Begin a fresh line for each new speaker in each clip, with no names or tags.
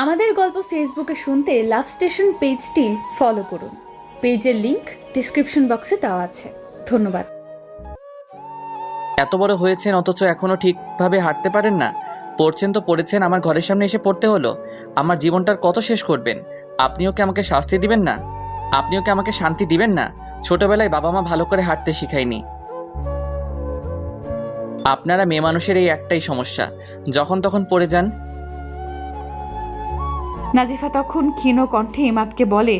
আমাদের গল্প ফেসবুকে শুনতে লাভ স্টেশন পেজটি ফলো করুন। পেজের লিংক ডিসক্রিপশন বক্সে দেওয়া আছে। ধন্যবাদ।
এত বড় হয়েছেন অথচ এখনো ঠিকভাবে হাঁটতে পারেন না। পড়ছেন তো পড়েছেন, আমার ঘরের সামনে এসে পড়তে হলো। আমার জীবনটার কত শেষ করবেন? আপনিও কি আমাকে শাস্তি দিবেন না? আপনিও কি আমাকে শান্তি দিবেন না? ছোটবেলায় বাবা মা ভালো করে হাঁটতে শিখায়নি। আপনারা মেয়ে মানুষের এই একটাই সমস্যা, যখন তখন পড়ে যান।
নাজিফা তখন ক্ষীণ কণ্ঠে ইমাদকে বলে,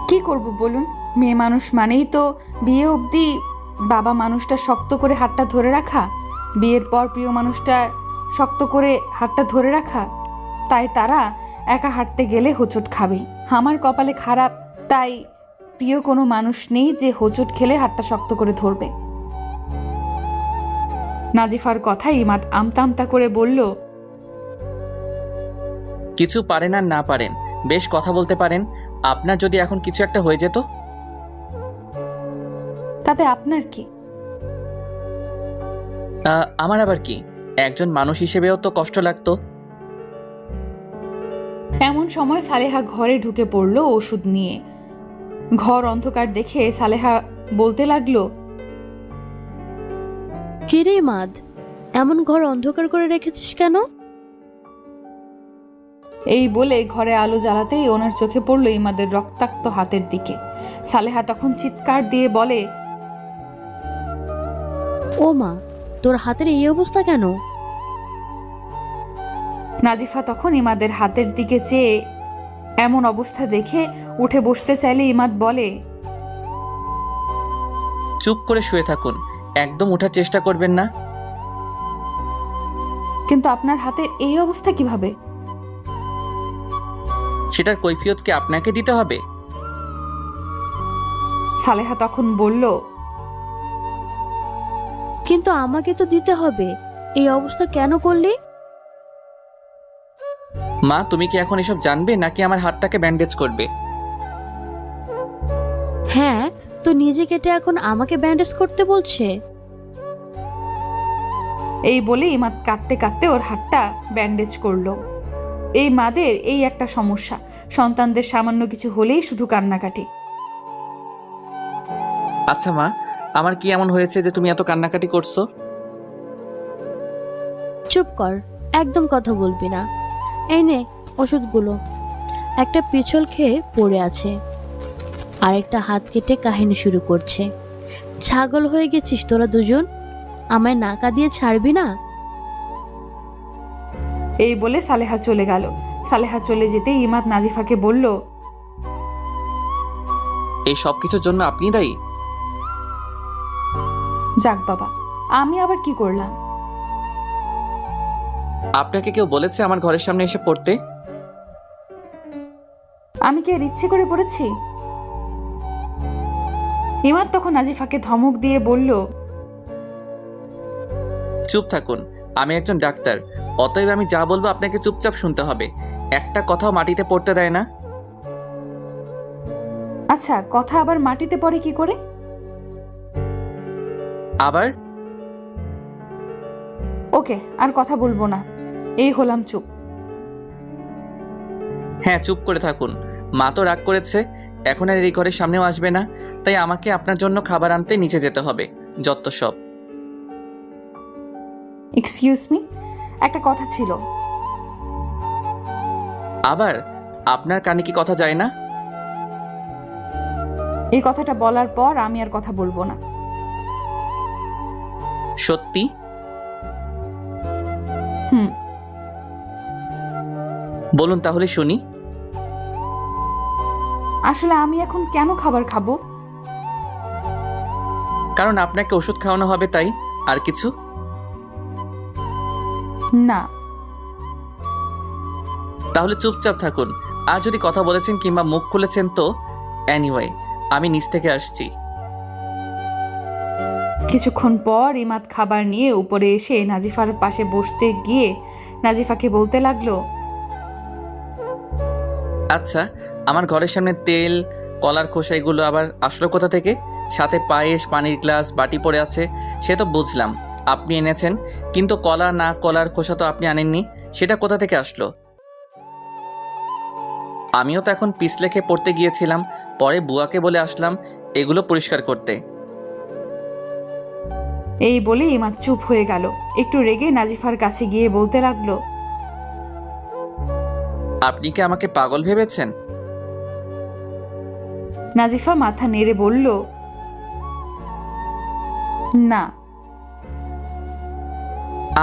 কি করব বলুন? মেয়ে মানুষ মানেই তো বিয়ে অবধি বাবা মানুষটা শক্ত করে হাতটা ধরে রাখা, বিয়ের পর প্রিয় মানুষটা শক্ত করে হাতটা ধরে রাখা। তাই তারা একা হাঁটতে গেলে হোঁচট খাবে। আমার কপালে খারাপ, তাই প্রিয় কোনো মানুষ নেই যে হোঁচট খেলে হাতটা শক্ত করে ধরবে।
নাজিফার কথায় ইমাদ আমতা আমতা করে বলল,
কিছু পারেন আর না পারেন, বেশ কথা বলতে পারেন। আপনার যদি এখন কিছু একটা হয়ে যেত?
তাতে আপনার কি?
আমার আবার কি? একজন মানুষ হিসেবেও তো কষ্ট লাগতো।
এমন সময় সালেহা ঘরে ঢুকে পড়ল ওষুধ নিয়ে। ঘর অন্ধকার দেখে সালেহা বলতে লাগলো,
কিরে মাদ, এমন ঘর অন্ধকার করে রেখেছিস কেন?
এই বলে ঘরে আলো জ্বালাতেই ওনার চোখে পড়ল ইমাদের রক্তাক্ত হাতের দিকে। সালেহা তখন চিৎকার দিয়ে বলে,
ও মা, তোর হাতের এই অবস্থা কেন?
নাজিফা তখন ইমাদের হাতের দিকে চেয়ে এমন অবস্থা দেখে উঠে বসতে চাইলে ইমাদ বলে,
চুপ করে শুয়ে থাকুন, একদম ওঠার চেষ্টা করবেন না।
কিন্তু আপনার হাতের এই অবস্থা কিভাবে?
সেটার কৈফিয়ত কি আপনাকে দিতে হবে?
সালেহা তখন বলল,
কিন্তু আমাকে তো দিতে হবে। এই অবস্থা কেন করলি?
মা, তুমি কি এখন এসব জানবে নাকি আমার হাতটাকে ব্যান্ডেজ করবে?
হ্যাঁ, তো নিজে কেটে এখন আমাকে ব্যান্ডেজ করতে বলছে।
এই বলে ইমাদ কাঁদতে কাঁদতে ওর হাতটা ব্যান্ডেজ করলো। এই মাদের এই একটা সমস্যা, সন্তানদের সামান্য কিছু হলেই শুধু কান্নাকাটি।
আচ্ছা মা, আমার কি এমন হয়েছে যে তুমি এত কান্নাকাটি করছো?
চুপ কর, একদম কথা বলবি না। এই নে ওষুধগুলো। একটা পিছল খেয়ে পড়ে আছে, আর একটা হাত কেটে কাহিনী শুরু করছে। ছাগল হয়ে গেছিস তোরা দুজন, আমায় নাকা দিয়ে ছাড়বি না?
এই বলে সালেহা চলে গেল। সালেহা চলে যেতে ইমাদ নাজিফাকে বলল,
এই সব কিছুর জন্য আপনি দায়ী?
যাক বাবা, আমি আবার কি করলাম?
আপনাকে কেউ বলেছে আমার ঘরের সামনে এসে পড়তে?
আমি কি আর ইচ্ছে করে পড়েছি? ইমাদ তখন নাজিফাকে ধমক দিয়ে বলল,
চুপ থাকুন, আমি একজন ডাক্তার, অতএব আমি যা বলবো আপনাকে চুপচাপ শুনতে হবে। একটা কথাও মাটিতে পড়তে দেয় না।
আচ্ছা, কথা আবার মাটিতে পড়ে কি করে?
আবার?
ওকে, আর কথা বলবো না, এই হলাম চুপ।
হ্যাঁ, চুপ করে থাকুন। মা তো রাগ করেছে, এখন আর এই ঘরের সামনেও আসবে না। তাই আমাকে আপনার জন্য খাবার আনতে নিচে যেতে হবে। যত সব।
এক্সকিউজ মি, একটা কথা ছিল।
আবার? আপনার কানে কি কথা যায় না?
এই কথাটা বলার পর আমি আর কথা বলবো না।
সত্যি?
হুম।
বলুন তাহলে শুনি।
আসলে আমি এখন কেন খাবার খাবো?
কারণ আপনাকে ওষুধ খাওয়ানো হবে, তাই। আর কিছু?
না।
তাহলে চুপচাপ থাকুন। আর যদি কথা বলেছেন কিংবা মুখ খুলেছেন তো এনিওয়ে, আমি নিচ থেকে আসছি।
কিছুক্ষণ পর ইমাদ খাবার নিয়ে উপরে এসে নাজিফার পাশে বসতে গিয়ে নাজিফাকে বলতে লাগলো,
আচ্ছা, আমার ঘরের সামনে তেল, কলার খোসা এগুলো আবার আসলো কোথা থেকে? সাথে পায়েস, পানির গ্লাস, বাটি পড়ে আছে, সে তো বুঝলাম আপনি এনেছেন, কিন্তু কলা না কলার খোসা তো আপনি আনেননি। সেটা কোথা থেকে আসলো? আমিও তো এখন পিস লেখে পড়তে গিয়েছিলাম, পরে বুয়াকে বলে আসলাম এগুলো পরিষ্কার করতে।
এই বলে ইমাদ চুপ হয়ে গেল। একটু রেগে নাজিফার কাছে গিয়ে বলতে লাগলো,
আপনি কি আমাকে পাগল ভেবেছেন?
নাজিফা মাথা নেড়ে বলল, না।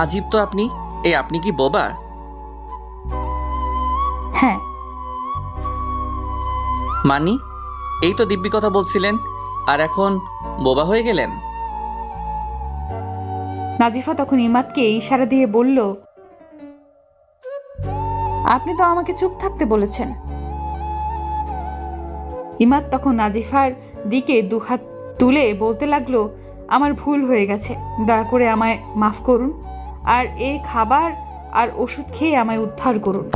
আজীব তো আপনি। আপনি কি বোবা?
হ্যাঁ।
মানি, এই তো দিব্যি কথা বলছিলেন, আর এখন বোবা হয়ে গেলেন?
নাজিফা তখন ইমাদকে ইশারা দিয়ে বলল,
আপনি তো আমাকে চুপ থাকতে বলেছেন।
ইমাদ তখন নাজিফার দিকে দুহাত তুলে বলতে লাগলো, আমার ভুল হয়ে গেছে, দয়া করে আমায় মাফ করুন, আর এই খাবার আর ওষুধ খেয়ে আমায় উদ্ধার করুন।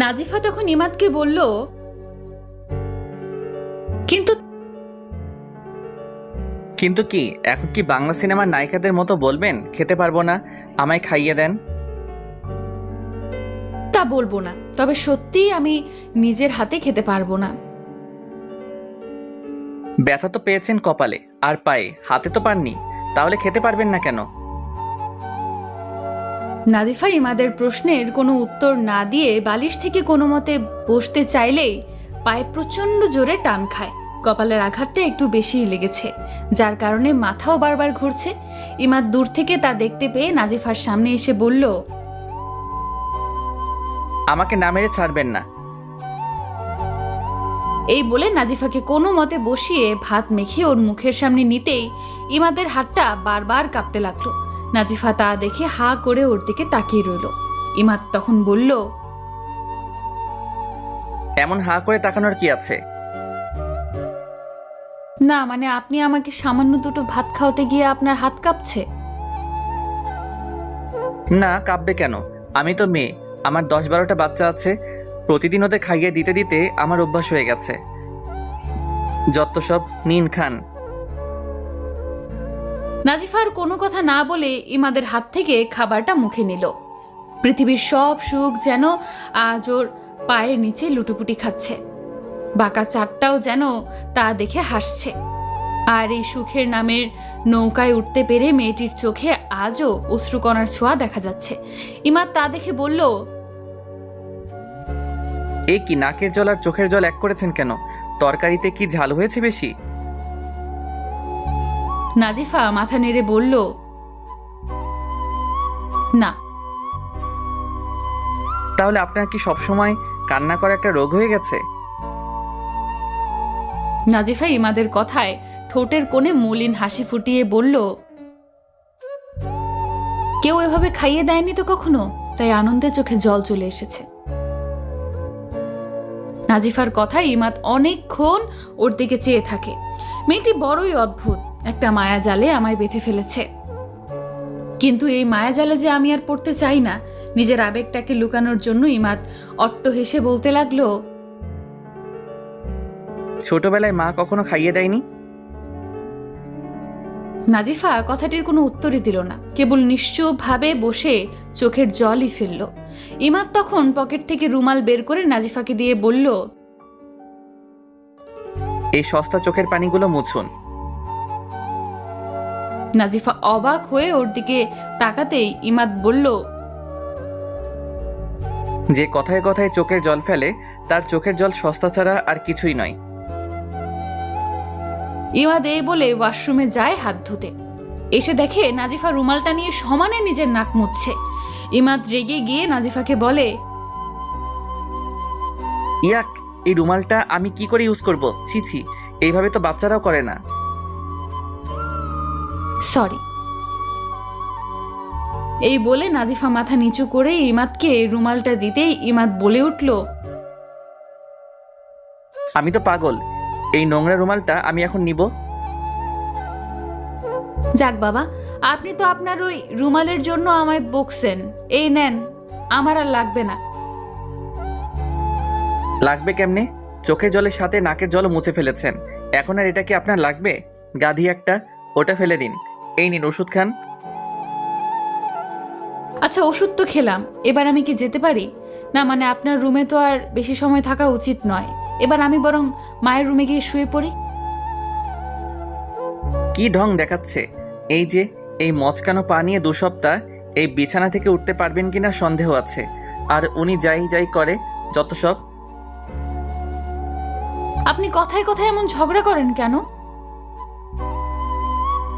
নাজিফা তখন ইমাদকে বলল, কিন্তু
কিন্তু কি, এখন কি বাংলা সিনেমার নায়িকাদের মতো বলবেন খেতে পারবো না, আমায় খাইয়ে দেন?
তা বলবো না, তবে সত্যিই আমি নিজের হাতে খেতে পারবো না।
ব্যথা তো পেয়েছেন কপালে আর পায়ে, হাতে তো পাননি, তাহলে খেতে পারবেন না কেন?
নাজিফা ইমাদের প্রশ্নের কোনো উত্তর না দিয়ে বালিশ থেকে কোনো মতে বসতে চাইলেই পায়ে প্রচণ্ড জোরে টান খায়। কপালের আঘাতটা একটু বেশিই লেগেছে, যার কারণে মাথাও বারবার ঘুরছে। ইমাদ দূর থেকে তা দেখতে পেয়ে নাজিফার সামনে এসে বলল,
আমাকে না মেরে ছাড়বেন না।
এই বলে নাজিফাকে কোনো মতে বসিয়ে ভাত মেখে ওর মুখের সামনে নিতেই ইমাদের হাতটা বারবার কাঁপতে লাগলো। নাজিফা তা দেখে হা করে ওর দিকে তাকিয়ে রইল। ইমাদ তখন বলল,
এমন হা করে তাকানোর কি আছে?
না মানে আপনি আমাকে সামান্য দুটো ভাত খাওয়াতে গিয়ে আপনার হাত কাঁপছে?
না, কাঁপবে কেন? আমি তো মেয়ে, আমার 10-12টা বাচ্চা আছে, প্রতিদিন ওদের খাইয়ে দিতে দিতে আমার অভ্যাস হয়ে গেছে। যত সব, নিন খান।
নাজিফার কোনো কথা না বলে ইমাদের হাত থেকে খাবারটা মুখে নিল। পৃথিবীর সব সুখ যেন আজ ওর পায়ের নিচে লুটোপুটি খাচ্ছে। বাঁকা চারটাও যেন তা দেখে হাসছে। আর এই সুখের নামের নৌকায় উঠতে পেরে মেয়েটির চোখে আজও অশ্রুকণার ছোঁয়া দেখা যাচ্ছে। ইমাদ তা দেখে বলল,
এ কি, নাকের জল আর চোখের জল এক করেছেন কেন? তরকারিতে কি ঝাল হয়েছে বেশি?
নাজিফা মাথা নেড়ে বলল, না।
তাহলে আপনার কি সবসময় কান্না করা একটা রোগ হয়ে গেছে?
নাজিফা ইমাদের কথায় ঠোঁটের কোণে মলিন হাসি ফুটিয়ে বলল, কেউ এভাবে খাইয়ে দেয়নি তো কখনো, তাই আনন্দে চোখে জল চলে এসেছে। নাজিফার কথায় ইমাদ অনেকক্ষণ ওর দিকে চেয়ে থাকে। মেয়েটি বড়ই অদ্ভুত, একটা মায়া জালে আমায় বেঁধে ফেলেছে। কিন্তু এই মায়া জালে যে আমি আর পড়তে চাই না। নিজের আবেগটাকে লুকানোর জন্য ইমাদ অট্ট হেসে বলতে লাগলো,
ছোটবেলায় মা কখনো খাইয়ে দেয়নি?
নাজিফা কথাটির কোনো উত্তরই দিল না, কেবল নিশ্চুপভাবে বসে চোখের জলই ফেলল। ইমাদ তখন পকেট থেকে রুমাল বের করে নাজিফাকে দিয়ে বলল,
এই সস্তা চোখের পানিগুলো মুছুন।
নাজিফা অবাক হয়ে ওর দিকে তাকাতেই ইমাদ বলল,
যে কথায় কথায় চোখের জল ফেলে তার চোখের জল সস্তা ছাড়া আর কিছুই নয়।
ইমাদ এই বলে ওয়াশরুমে যায় হাত ধুতে। এসে দেখে নাজিফা রুমালটা নিয়ে সমানে নিজের নাক মুছছে। ইমাদ রেগে গিয়ে নাজিফাকে বলে,
ইয়াক, এই রুমালটা আমি কি করে ইউজ করব? ছি ছি, এইভাবে তো বাচ্চারাও করে না।
সরি। এই বলে নাজিফা মাথা নিচু করে ইমাদকে রুমালটা দিতেই ইমাদ বলে উঠল,
আমি তো পাগল, এই নোংরা রুমালটা আমি এখন নিব?
যাক বাবা, আপনি তো আপনার ওই রুমালের জন্য আমায় বকছেন, এই নেন, আমার আর লাগবে না।
লাগবে কেমনে? চোখের জলের সাথে নাকের জলও মুছে ফেলেছেন, এখন আর এটা কি আপনার লাগবে? গাধি একটা, ওটা ফেলে দিন। এই নিন ওষুধ খান।
আচ্ছা, ওষুধ তো খেলাম, এবার আমি কি যেতে পারি? না মানে আপনার রুমে তো আর বেশি সময় থাকা উচিত নয়। এবার আমি বরং মায়ের রুমে গিয়ে শুয়ে পড়ি।
কি ঢং দেখাচ্ছে! এই যে এই মচকানো পা নিয়ে 2 সপ্তাহ এই বিছানা থেকে উঠতে পারবেন কিনা সন্দেহ আছে। আর উনি যাই যাই করে যত সব।
আপনি কথায় কথায় এমন ঝগড়া করেন কেন?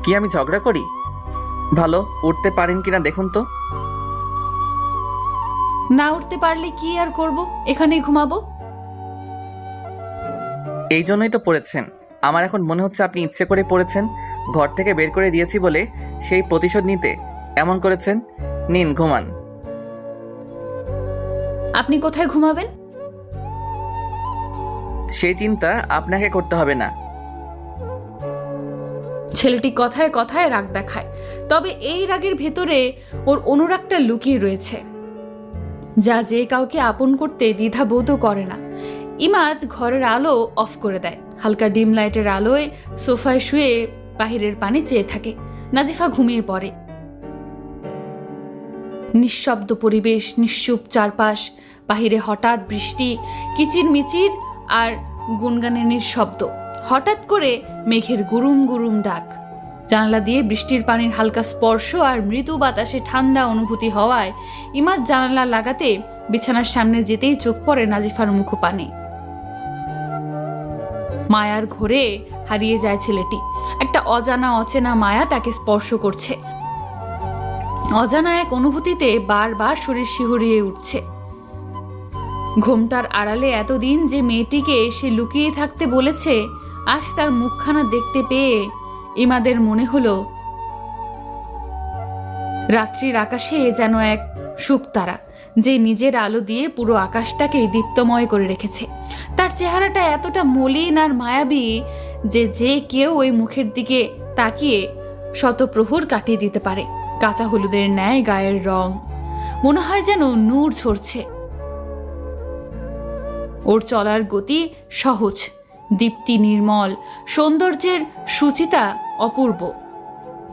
কি আমি ঝগড়া করি? ভালো, উঠতে পারেন কিনা দেখুন তো।
না উঠতে পারলে কি আর করব, এখানেই ঘুমাবো।
এই জন্যই তো পড়েছেন। আমার এখন মনে হচ্ছে আপনি ইচ্ছে করে পড়েছেন। ঘর থেকে বের করে দিয়েছি বলে সেই প্রতিশোধ নিতে এমন করেছেন। নিন, ঘুমান।
আপনি কোথায় ঘুমাবেন?
সেই চিন্তা আপনাকে করতে হবে না।
ছেলেটি কথায় কথায় রাগ দেখায়, তবে এই রাগের ভেতরে ওর অনুরাগটা লুকিয়ে রয়েছে, যা যে কাউকে আপন করতে দ্বিধাবোধও করে না। ইমাদ ঘরের আলো অফ করে দেয়। হালকা ডিম লাইটের আলোয় সোফায় শুয়ে বাহিরের পানে চেয়ে থাকে। নাজিফা ঘুমিয়ে পড়ে। নিঃশব্দ পরিবেশ, নিশ্চুপ চারপাশ। বাহিরে হঠাৎ বৃষ্টি, কিচির মিচির আর গুনগানের শব্দ। হঠাৎ করে মেঘের গুরুম গুরুম ডাক। জানালা দিয়ে বৃষ্টির পানির হালকা স্পর্শ আর মৃদু বাতাসে ঠান্ডা অনুভূতি হওয়ায় ইমাদ জানালা লাগাতে বিছানার সামনে যেতেই চোখ পড়ে নাজিফার মুখপানে। মায়ার ঘোরে হারিয়ে যায় ছেলেটি। একটা অজানা অচেনা মায়া তাকে স্পর্শ করছে। অজানা এক অনুভূতিতে বারবার শরীর শিহরিয়ে উঠছে। ঘোমটার আড়ালে এতদিন যে মেয়েটিকে সে লুকিয়ে থাকতে বলেছে, আজ তার মুখখানা দেখতে পেয়ে ইমাদের মনে হলো রাত্রির আকাশে যেন এক শুকতারা, যে নিজের আলো দিয়ে পুরো আকাশটাকে দীপ্তময় করে রেখেছে। তার চেহারাটা এতটা মলিন আর মায়াবী যে যে কেউ ওই মুখের দিকে তাকিয়ে শতপ্রহর কাটিয়ে দিতে পারে। কাঁচা হলুদের ন্যায় গায়ের রং, মনে হয় যেন নূর ঝরছে। ওর চলার গতি সহজ, দীপ্তি নির্মল, সৌন্দর্যের সুচিতা অপূর্ব।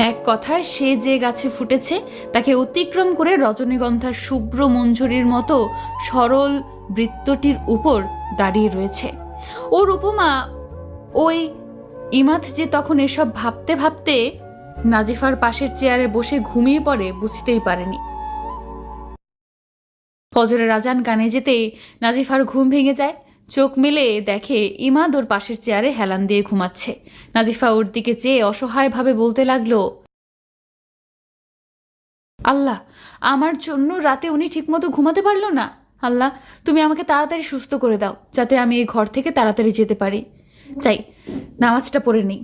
এক কথায় সে যে গাছে ফুটেছে তাকে অতিক্রম করে রজনীগন্ধার শুভ্র মঞ্জুরির মতো সরল বৃত্তটির উপর দাঁড়িয়ে রয়েছে। ওর উপমা ওই ইমাদ যে তখন এসব ভাবতে ভাবতে নাজিফার পাশের চেয়ারে বসে ঘুমিয়ে পড়ে বুঝতেই পারেনি। ফজরের আজান কানে যেতেই নাজিফার ঘুম ভেঙে যায়। চোখ মেলে দেখে ইমাদ ওর পাশের চেয়ারে হেলান দিয়ে ঘুমাচ্ছে। নাজিফা ওর দিকে চেয়ে অসহায়ভাবে বলতে লাগলো, আল্লাহ, আমার জন্য রাতে উনি ঠিকমতো ঘুমাতে পারলো না। আল্লাহ, তুমি আমাকে তাড়াতাড়ি সুস্থ করে দাও, যাতে আমি এই ঘর থেকে তাড়াতাড়ি যেতে পারি। চাই নামাজটা পড়ে নেই।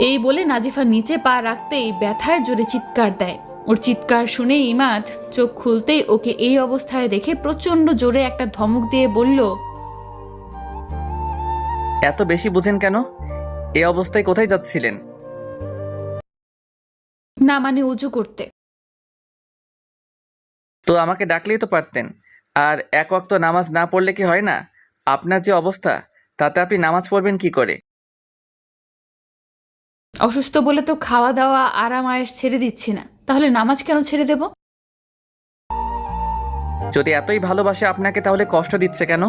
এই বলে নাজিফা নিচে পা রাখতেই ব্যথায় জোরে চিৎকার দেয়। ওর চিৎকার শুনে ইমাদ চোখ খুলতেই ওকে এই অবস্থায় দেখে প্রচন্ড জোরে একটা ধমক দিয়ে বলল,
এত বেশি বুঝেন কেন? এই অবস্থায় কোথায় যাচ্ছিলেন?
না মানে উজু করতে।
তো আমাকে ডাকলেই তো পারতেন। আর এক ওয়াক্ত নামাজ না পড়লে কি হয় না? আপনার যে অবস্থা, তাতে আপনি নামাজ পড়বেন কি করে?
অসুস্থ বলে তো খাওয়া দাওয়া আরাম আয়েশ ছেড়ে দিচ্ছি না, তাহলে নামাজ কেন ছেড়ে দেব?
যদি এতই ভালোবাসে আপনাকে, তাহলে কষ্ট দিচ্ছে কেন?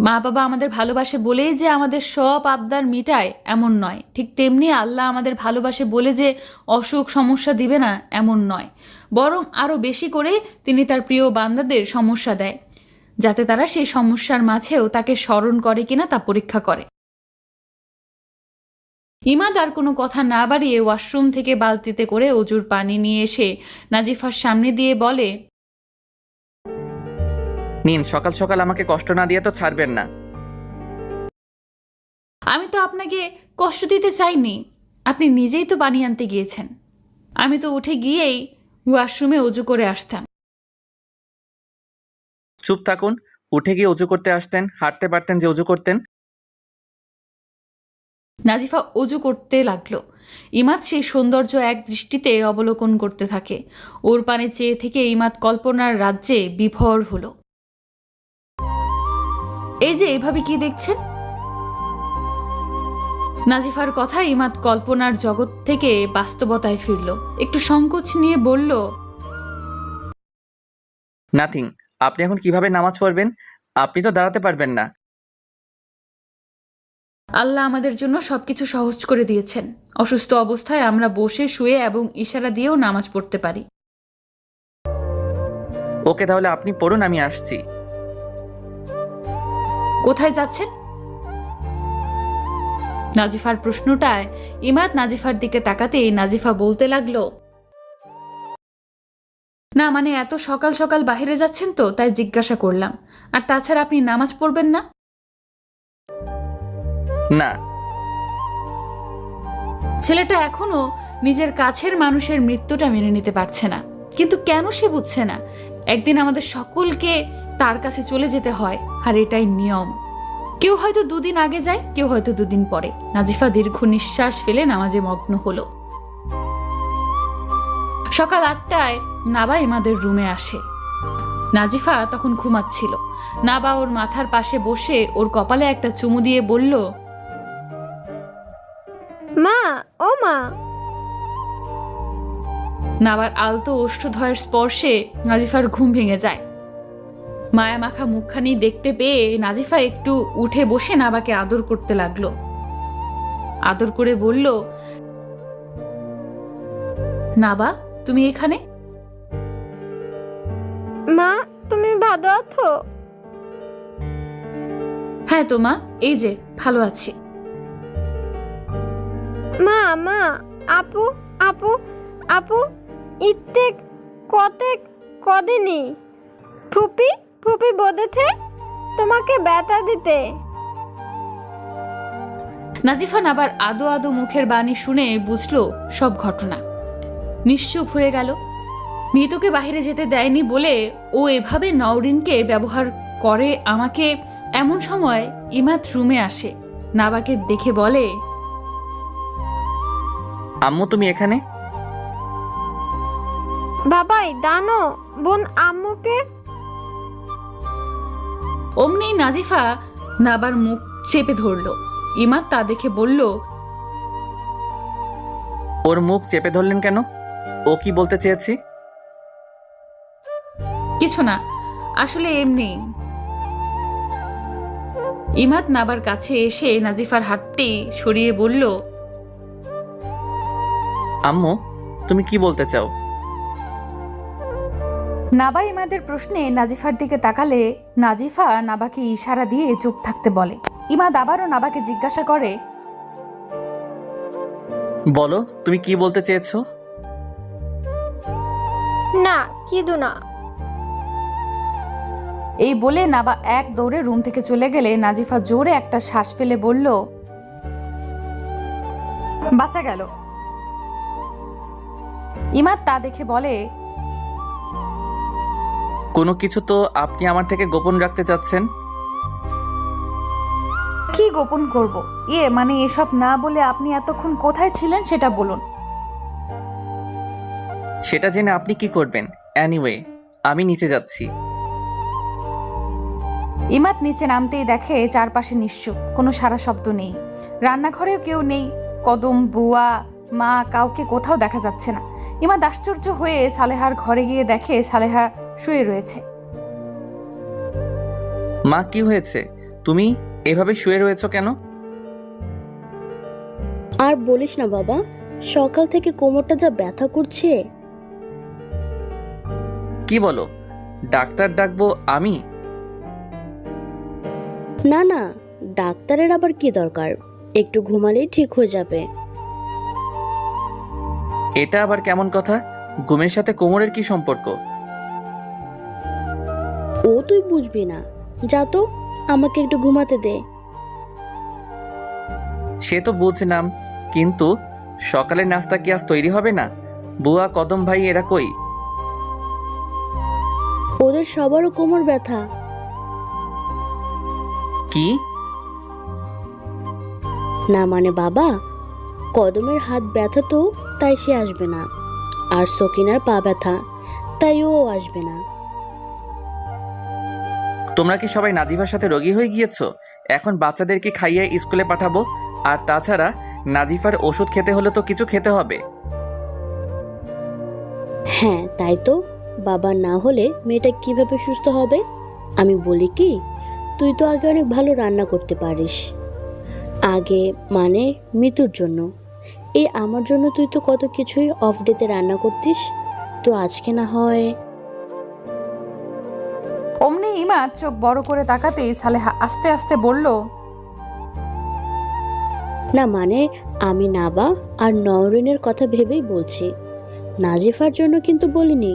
মা বাবা আমাদের ভালোবাসে বলেই যে আমাদের সব আবদার মিটায় এমন নয়, ঠিক তেমনি আল্লাহ আমাদের ভালোবাসে বলে যে অসুখ সমস্যা দিবে না এমন নয়। বরং আরো বেশি করে তিনি তার প্রিয় বান্দাদের সমস্যা দেয়, যাতে তারা সেই সমস্যার মাঝেও তাকে স্মরণ করে কিনা তা পরীক্ষা করে। ইমাদ আর কোনো কথা না বাড়িয়ে ওয়াশরুম থেকে বালতিতে করে অজুর পানি নিয়ে এসে নাজিফার সামনে দিয়ে বলে,
নিন, সকাল সকাল আমাকে কষ্ট না দিয়ে তো ছাড়বেন না।
আমি তো আপনাকে কষ্ট দিতে চাইনি, আপনি নিজেই তো পানি আনতে গিয়েছেন। আমি তো উঠে গিয়েই ওয়াশরুমে অজু করে আসতাম।
চুপ থাকুন। উঠে গিয়ে অজু করতে আসতেন, হাঁটতে পারতেন যে অজু করতেন।
নাজিফা অজু করতে লাগলো। ইমাদ সেই সৌন্দর্য এক দৃষ্টিতে অবলোকন করতে থাকে। ওর পানে চেয়ে থেকে ইমাদ কল্পনার রাজ্যে বিভোর হলো। এই যে এভাবে কি দেখছেন? নাজিফার কথা ইমাদ কল্পনার জগৎ থেকে বাস্তবতায় ফিরল। একটু সংকোচ নিয়ে বলল,
নাথিং। আপনি এখন কিভাবে নামাজ পড়বেন? আপনি তো দাঁড়াতে পারবেন না।
আল্লাহ আমাদের জন্য সবকিছু সহজ করে দিয়েছেন। অসুস্থ অবস্থায় আমরা বসে শুয়ে এবং ইশারা দিয়েও নামাজ পড়তে পারি।
ওকে, তাহলে আপনি পড়ুন, আমি আসছি।
কোথায় যাচ্ছেন? নাজিফার প্রশ্নটায় ইমাদ নাজিফার দিকে তাকাতেই নাজিফা বলতে লাগলো, না মানে এত সকাল সকাল বাইরে যাচ্ছেন তো তাই জিজ্ঞাসা করলাম। আর তাছাড়া আপনি নামাজ পড়বেন না?
না।
ছেলেটা এখনো নিজের কাছের মানুষের মৃত্যুটা মেনে নিতে পারছে না। কিন্তু কেন সে বুঝছে না একদিন আমাদের সকলকে তার কাছে চলে যেতে হয়, আর এটাই নিয়ম। কেউ হয়তো দুদিন আগে যায়, কেউ হয়তো দুদিন পরে। নাজিফা দীর্ঘ নিঃশ্বাস ফেলে নামাজে মগ্ন হলো। সকাল 8টায় নাবা ইমাদের রুমে আসে। নাজিফা তখন ঘুমাচ্ছিল। নাবা ওর মাথার পাশে বসে ওর কপালে একটা চুমু দিয়ে বলল,
মা, ও মা।
নাবার আলতো ওষ্ঠধয়ের স্পর্শে নাজিফার ঘুম ভেঙে যায়। মায়া মাখা মুখখানি দেখতে পেয়ে নাজিফা একটু উঠে বসে নাবাকে আদর করতে লাগলো। আদর করে বলল, নাবা তুমি এখানে?
মা, তুমি ভালো আছো?
হ্যাঁ তো মা, এই যে ভালো আছি।
মা, মা, আপু, আপু, আপু, ইতে কদিনই ফুপি ফুপি বলেছে তোমাকে ব্যথা দিতে।
নাজিফা নাবার আদো আদো মুখের বাণী শুনে বুঝলো সব ঘটনা। নিশ্চুপ হয়ে গেল। মৃতকে বাহিরে যেতে দেয়নি বলে ও এভাবে নওরিনকে ব্যবহার করে আমাকে। এমন সময় ইমাদ রুমে আসে। নাবাকে দেখে বলে,
আম্মু তুমি এখানে?
বাবাই দানো বোন আম্মুকে।
অমনি নাজিফা নাবার মুখ চেপে ধরল। ইমাদ তা দেখে বলল,
ওর মুখ চেপে ধরলেন কেন? ও কি বলতে চেয়েছি?
কিছু না, আসলে এমনি। ইমাদ নাবার কাছে এসে নাজিফার হাতটি সরিয়ে বলল,
আম্মু তুমি কি বলতে চাও?
নাবা ইমাদের প্রশ্নে নাজিফার দিকে তাকালে নাজিফা নাবাকে ইশারা দিয়ে চুপ থাকতে বলে। ইমাদ আবারও নাবাকে জিজ্ঞাসা করে,
বলো তুমি কি বলতে চেয়েছো?
না, কিদু না।
এই বলে নাবা এক দৌড়ে রুম থেকে চলে গেলে নাজিফা জোরে একটা শ্বাস ফেলে বলল, বাঁচা গেল। ইমাদ তা দেখে বলে,
কোনো কিছু তো আপনি আমার থেকে গোপন রাখতে চাচ্ছেন।
কি গোপন করব? মানে এসব না বলে আপনি এতক্ষণ কোথায় ছিলেন সেটা বলুন।
সেটা জেনে আপনি কি করবেন? এনিওয়ে আমি নিচে যাচ্ছি।
ইমাদ নিচে নামতেই দেখে চারপাশে নিশ্চুপ, কোনো সারা শব্দ নেই। রান্নাঘরেও কেউ নেই। কদম, বুয়া, মা কাউকে কোথাও দেখা যাচ্ছে না। ইমাদ আশ্চর্য হয়ে সালেহার ঘরে গিয়ে দেখে সালেহা শুয়ে রয়েছে।
মা কি হয়েছে? তুমি এভাবে শুয়ে রয়েছো কেন?
আর বলিস না বাবা, সকাল থেকে কোমরটা যা ব্যথা করছে।
কি বলো? ডাক্তার ডাকবো আমি?
না না, ডাক্তারের আবার কি দরকার, একটু ঘুমালেই ঠিক হয়ে যাবে।
এটা আবার কেমন কথা? ঘুমের সাথে কোমরের কি সম্পর্ক?
ও তুই বুঝবি না, যা তো আমাকে একটু ঘুমাতে দে।
সে তো বুঝলাম, কিন্তু সকালের নাস্তা কি আজ তৈরি হবে না? বুয়া, কদম ভাই এরা কই?
ওদের সবারও কোমর ব্যথা।
কি?
না মানে বাবা, কদমের হাত ব্যথা তো তাই সে আসবে না, আর সকিনার পা ব্যথা তাই ও আসবে না।
তোমরা কি সবাই নাজিফার সাথে রোগী হয়ে গিয়েছো? এখন বাচ্চাদেরকে খাইয়ে স্কুলে পাঠাবো আর তাছাড়া নাজিফার ওষুধ খেতে হলে তো কিছু খেতে হবে।
হ্যাঁ তাই তো, বাবা না হলে মেয়েটা কিভাবে সুস্থ হবে? আমি বলি কি, তুই তো আগে অনেক ভালো রান্না করতে পারিস। আগে মানে মৃত্যুর জন্য, এই আমার জন্য তুই তো কত কিছুই অফ ডেতে রান্না করতিস, তো আজকে না হয়।
অমনি ইমাদ চোখ বড় করে তাকাতেই সালেহা আস্তে আস্তে বলল,
না মানে আমি নাবা আর নওরিনের কথা ভেবেই বলছি, নাজিফার জন্য কিন্তু বলিনি।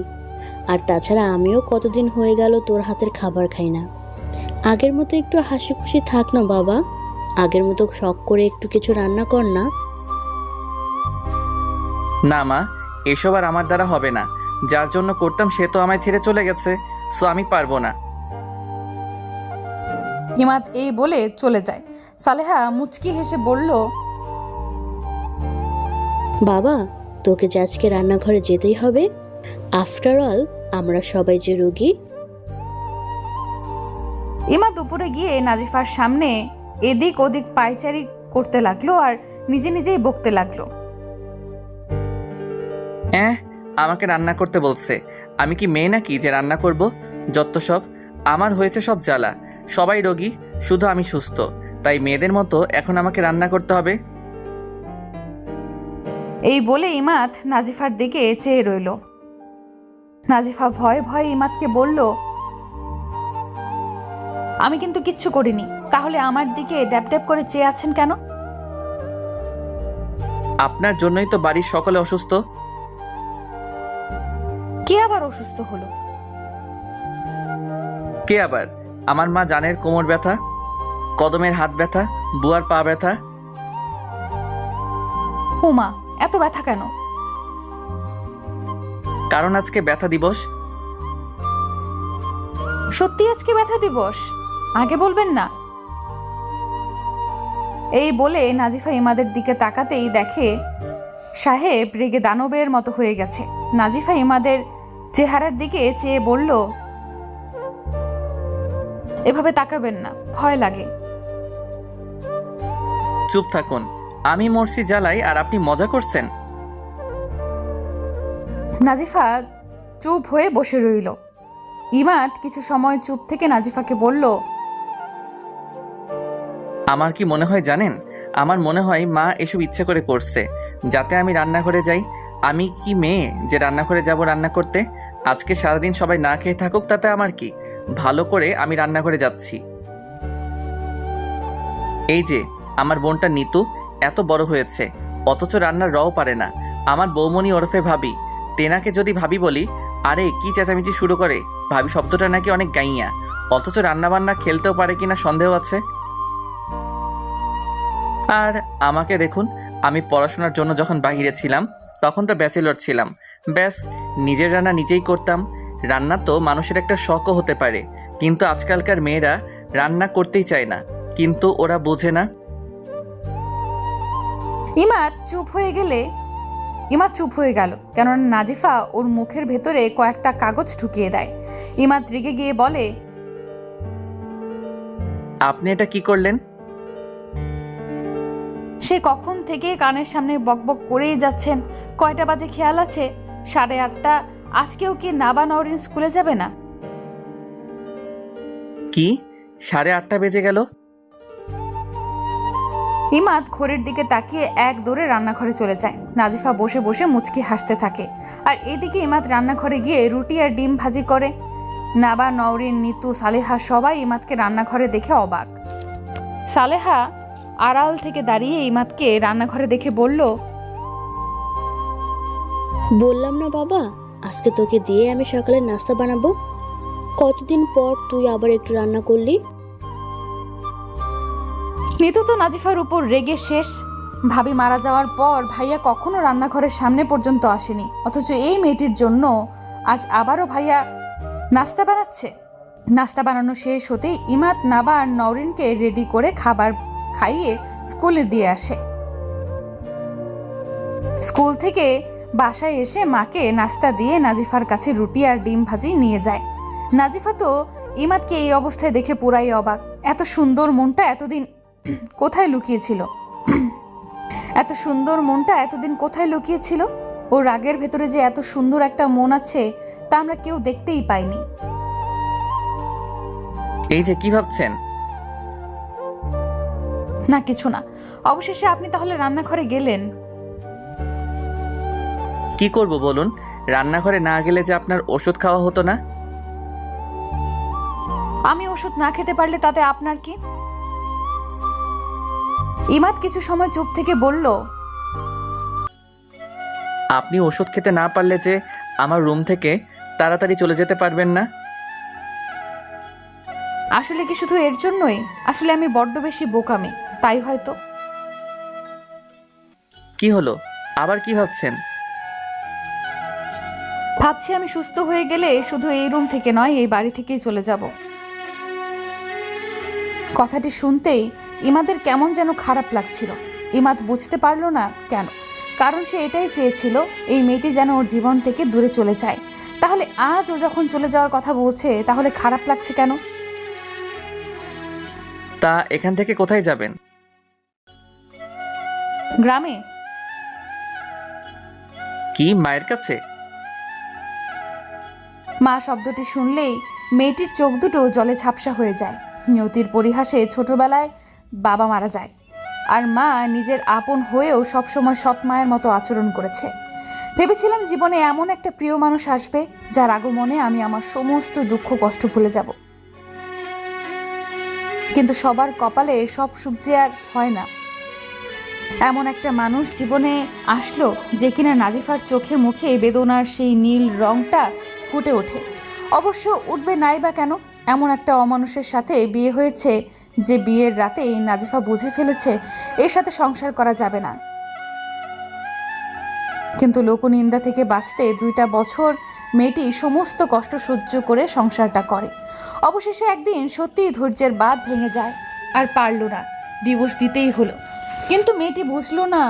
আর তাছাড়া আমিও কতদিন হয়ে গেল তোর হাতের খাবার খাই না। আগের মতো একটু হাসি খুশি থাক না বাবা, আগের মতো শখ করে একটু কিছু রান্না কর না।
না মা, এসব আর আমার দ্বারা হবে না। যার জন্য করতাম সে তো আমায় ছেড়ে চলে গেছে, সো আমি পারবো না।
ইমাদ এই বলে চলে যায়। সালেহা মুচকি হেসে বলল,
বাবা তোকে যে আজকে রান্নাঘরে যেতেই হবে, আফটার অল আমরা সবাই যে রোগী।
ইমাদ উপরে গিয়ে নাজিফার সামনে এদিক ওদিক পায়চারি করতে লাগলো আর নিজে নিজেই বকতে লাগলো।
আমাকে রান্না করতে বলছে, আমি কি মেয়ে নাকি যে রান্না করব? যত সব, আমার হয়েছে সব জ্বালা। সবাই রোগী, শুধু আমি সুস্থ, তাই মেয়েদের মতো এখন আমাকে রান্না করতে হবে।
এই বলে ইমাদ নাজিফার দিকে চেয়ে রইল। নাজিফা ভয়ে ভয়ে ইমাদকে বলল, আমি কিন্তু কিচ্ছু করিনি, তাহলে আমার দিকে ড্যাপ ড্যাপ করে চেয়ে আছেন কেন?
আপনার জন্যই তো বাড়ির সকলে অসুস্থ।
কে আবার অসুস্থ হলো?
কে আবার? আমার মা জানের কোমর ব্যথা, কদমের হাত ব্যথা, বুয়ার পা ব্যথা।
হুমা, এত ব্যথা কেন?
কারণ আজকে ব্যথা দিবস।
সত্যি আজকে ব্যথা দিবস? আগে বলবেন না। এই বলে নাজিফা ইমাদের দিকে তাকাতেই দেখে সাহেব রেগে দানবের মতো হয়ে গেছে। নাজিফা ইমাদের চেহারার দিকে চেয়ে বলল, এভাবে তাকাবেন না, ভয় লাগে।
চুপ থাকুন, আমি মরছি জ্বালাই আর আপনি মজা করছেন।
নাজিফা চুপ হয়ে বসে রইল। ইমাদ কিছু সময় চুপ থেকে নাজিফাকে বলল,
আমার কি মনে হয় জানেন? আমার মনে হয় মা এসব ইচ্ছে করে করছে, যাতে আমি রান্নাঘরে যাই। আমি কি মেয়ে যে রান্নাঘরে যাব রান্না করতে? আজকে সারাদিন সবাই না খেয়ে থাকুক, তাতে আমার কি? ভালো করে আমি রান্নাঘরে যাচ্ছি। এই যে আমার বোনটা নিতু এত বড় হয়েছে, অথচ রান্নার রও পারে না। আমার বৌমনি ওরফে ভাবি, তেনাকে যদি ভাবি বলি, আরে কি চেঁচামেচি শুরু করে। ভাবি শব্দটা নাকি অনেক গাইয়া, অথচ রান্নাবান্না খেলতেও পারে কিনা সন্দেহ আছে। আর আমাকে দেখুন, আমি পড়াশোনার জন্য যখন বাইরে ছিলাম তখন তো ব্যাচেলর ছিলাম, ব্যাস নিজের রান্না নিজেই করতাম। রান্না তো মানুষের একটা শখও হতে পারে, কিন্তু আজকালকার মেয়েরা রান্না করতেই চায় না, কিন্তু ওরা বোঝে না।
ইমাদ চুপ হয়ে গেল, কেননা নাজিফা ওর মুখের ভেতরে কয়েকটা কাগজ ঢুকিয়ে দেয়। ইমাদ রেগে গিয়ে বলে,
আপনি এটা কি করলেন?
সে কখন থেকে কানের সামনে বকবক করেই যাচ্ছেন। কয়টা বাজে খেয়াল আছে? 8:30। আজকেও কি নাবা নওরিন স্কুলে যাবে না?
কি 8:30 বেজে গেল?
ইমাদ ঘড়ির দিকে তাকিয়ে এক দৌড়ে রান্নাঘরে চলে যায়। নাজিফা বসে বসে মুচকি হাসতে থাকে, আর এদিকে ইমাদ রান্নাঘরে গিয়ে রুটি আর ডিম ভাজি করে। নাবা, নওরিন, নিতু, সালেহা সবাই ইমাদকে রান্নাঘরে দেখে অবাক। সালেহা আড়াল থেকে দাঁড়িয়ে ইমাদকে রান্নাঘরে দেখে বলল,
বললাম না বাবা, আজকে তোকে দিয়ে আমি সকালে নাস্তা বানাবো। কতদিন পর তুই আবার একটু রান্না করলি।
নিতু তো নাজিফার উপর রেগে শেষ। ভাবি মারা যাওয়ার পর ভাইয়া কখনো রান্নাঘরের সামনে পর্যন্ত আসেনি, অথচ এই মেয়েটির জন্য আজ আবারও ভাইয়া নাস্তা বানাচ্ছে। নাস্তা বানানো শেষ হতেই ইমাদ নাবা আর নওরিনকে রেডি করে খাবার খাইয়ে স্কুলে দিয়ে আসে। স্কুল থেকে বাসায় এসে মাকে নাস্তা দিয়ে নাজিফার কাছে রুটি আর ডিম ভাজি নিয়ে যায়। নাজিফা তো ইমাদকে এই অবস্থায় দেখে পুরাই অবাক। এত সুন্দর মনটা এতদিন কোথায় লুকিয়েছিল? এত সুন্দর মনটা এতদিন কোথায় লুকিয়েছিল? ওর রাগের ভেতরে যে এত সুন্দর একটা মন আছে তা আমরা কেউ দেখতেই পাইনি।
এই যে কি ভাবছেন?
না কিছু না। অবশেষে আপনি তাহলে রান্নাঘরে গেলেন।
কি করব বলুন? রান্নাঘরে না গেলে যে আপনার ওষুধ খাওয়া হতো না।
আমি ওষুধ না খেতে পারলে তাতে আপনার কি? ইমাদ কিছু সময় চুপ থেকে বলল,
আপনি ওষুধ খেতে না পারলে যে আমার রুম থেকে তাড়াতাড়ি চলে যেতে পারবেন না।
আসলে কি শুধু এর জন্যই? আসলে আমি বড্ড বেশি বোকামি, তাই হয়তো।
কি হলো? আবার কি ভাবছেন?
ভাবছি আমি সুস্থ হয়ে গেলে শুধু এই রুম থেকে নয়, এই বাড়ি থেকেই চলে যাব। কথাটি শুনতেই ইমাদের কেমন যেন খারাপ লাগছিল। ইমাদ বুঝতে পারল না কেন, কারণ সে এটাই চেয়েছিল এই মেয়েটি যেন ওর জীবন থেকে দূরে চলে যায়। তাহলে আজ ও যখন চলে যাওয়ার কথা বলছে, তাহলে খারাপ লাগছে কেন?
তা এখান থেকে কোথায় যাবেন?
গ্রামে।
কি মায়ের কাছে?
মা শব্দটি শুনলেই মেয়েটির চোখ দুটো জলে ঝাপসা হয়ে যায়। নিয়তির পরিহাসে ছোটবেলায় বাবা মারা যায়, আর মা নিজের আপন হয়েও সবসময় সৎ মায়ের মতো আচরণ করেছে। ভেবেছিলাম জীবনে এমন একটা প্রিয় মানুষ আসবে যার আগমনে আমি আমার সমস্ত দুঃখ কষ্ট ভুলে যাব। কিন্তু সবার কপালে সব সুখ যে আর হয় না। এমন একটা মানুষ জীবনে আসলো যে কিনা নাজিফার চোখে মুখে বেদনার সেই নীল রংটা ফুটে ওঠে। অবশ্য উঠবে নাই বা কেন? এমন একটা অমানুষের সাথে বিয়ে হয়েছে যে বিয়ের রাতেই নাজিফা বুঝে ফেলেছে এর সাথে সংসার করা যাবে না। কিন্তু লোকনিন্দা থেকে বাঁচতে 2টা বছর মেয়েটি সমস্ত কষ্ট সহ্য করে সংসারটা করে। অবশেষে একদিন সত্যিই ধৈর্যের বাঁধ ভেঙে যায়, আর পারল না, ডিভোর্স দিতেই হলো। কিন্তু মেয়েটি বুঝলো না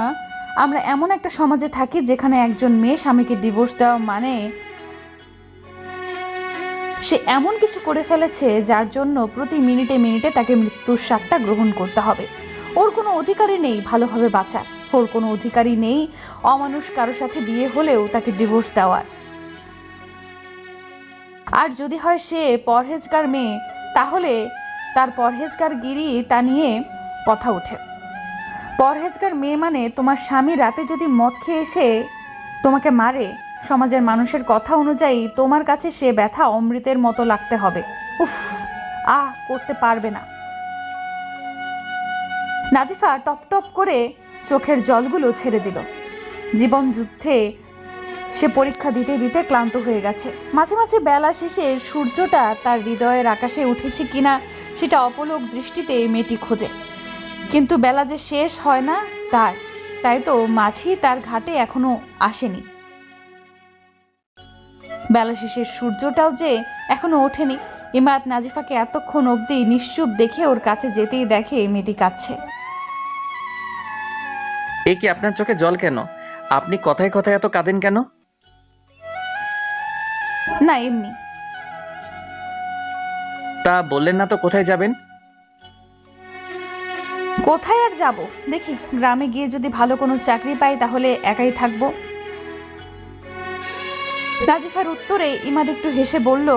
আমরা এমন একটা সমাজে থাকি যেখানে একজন মেয়ে স্বামীকে ডিভোর্স দেওয়া মানে সে এমন কিছু করে ফেলেছে যার জন্য প্রতি মিনিটে মিনিটে তাকে মৃত্যুর স্বাদটা গ্রহণ করতে হবে। ওর কোনো অধিকারই নেই ভালোভাবে বাঁচার, ওর কোনো অধিকারই নেই অমানুষ কারোর সাথে বিয়ে হলেও তাকে ডিভোর্স দেওয়ার। আর যদি হয় সে পরহেজগার মেয়ে, তাহলে তার পরহেজগার গিরি তা নিয়ে কথা ওঠে। পরহেজগার মেয়ে মানে তোমার স্বামী রাতে যদি মদ খেয়ে এসে তোমাকে মারে, সমাজের মানুষের কথা অনুযায়ী তোমার কাছে সে ব্যথা অমৃতের মতো লাগতে হবে। উফ, করতে পারবে না। নাজিফা টপ টপ করে চোখের জলগুলো ছেড়ে দিল। জীবন যুদ্ধে সে পরীক্ষা দিতে দিতে ক্লান্ত হয়ে গেছে। মাঝে মাঝে বেলা শেষে সূর্যটা তার হৃদয়ের আকাশে উঠেছে কিনা সেটা অপলক দৃষ্টিতে মেয়েটি খোঁজে, কিন্তু বেলা যে শেষ হয় না তাই তো মাঝি তার ঘাটে এখনো আসেনি। বেলা শেষের সূর্যটাও যে এখনো ওঠেনি। ইমাদ নাজিফাকে এতক্ষণ অবধি নিশ্চুপ দেখে ওর কাছে যেতেই দেখে মেয়েটি কাঁদছে।
এ কি, আপনার চোখে জল কেন? আপনি কথায় কথায় এত কাঁদেন কেন?
না, এমনি।
তা বললেন না তো কোথায় যাবেন?
কোথায় আর যাব, দেখি গ্রামে গিয়ে যদি ভালো কোনো চাকরি পাই তাহলে একাই থাকবো। নাজিফার উত্তরে ইমাদ একটু হেসে বলল,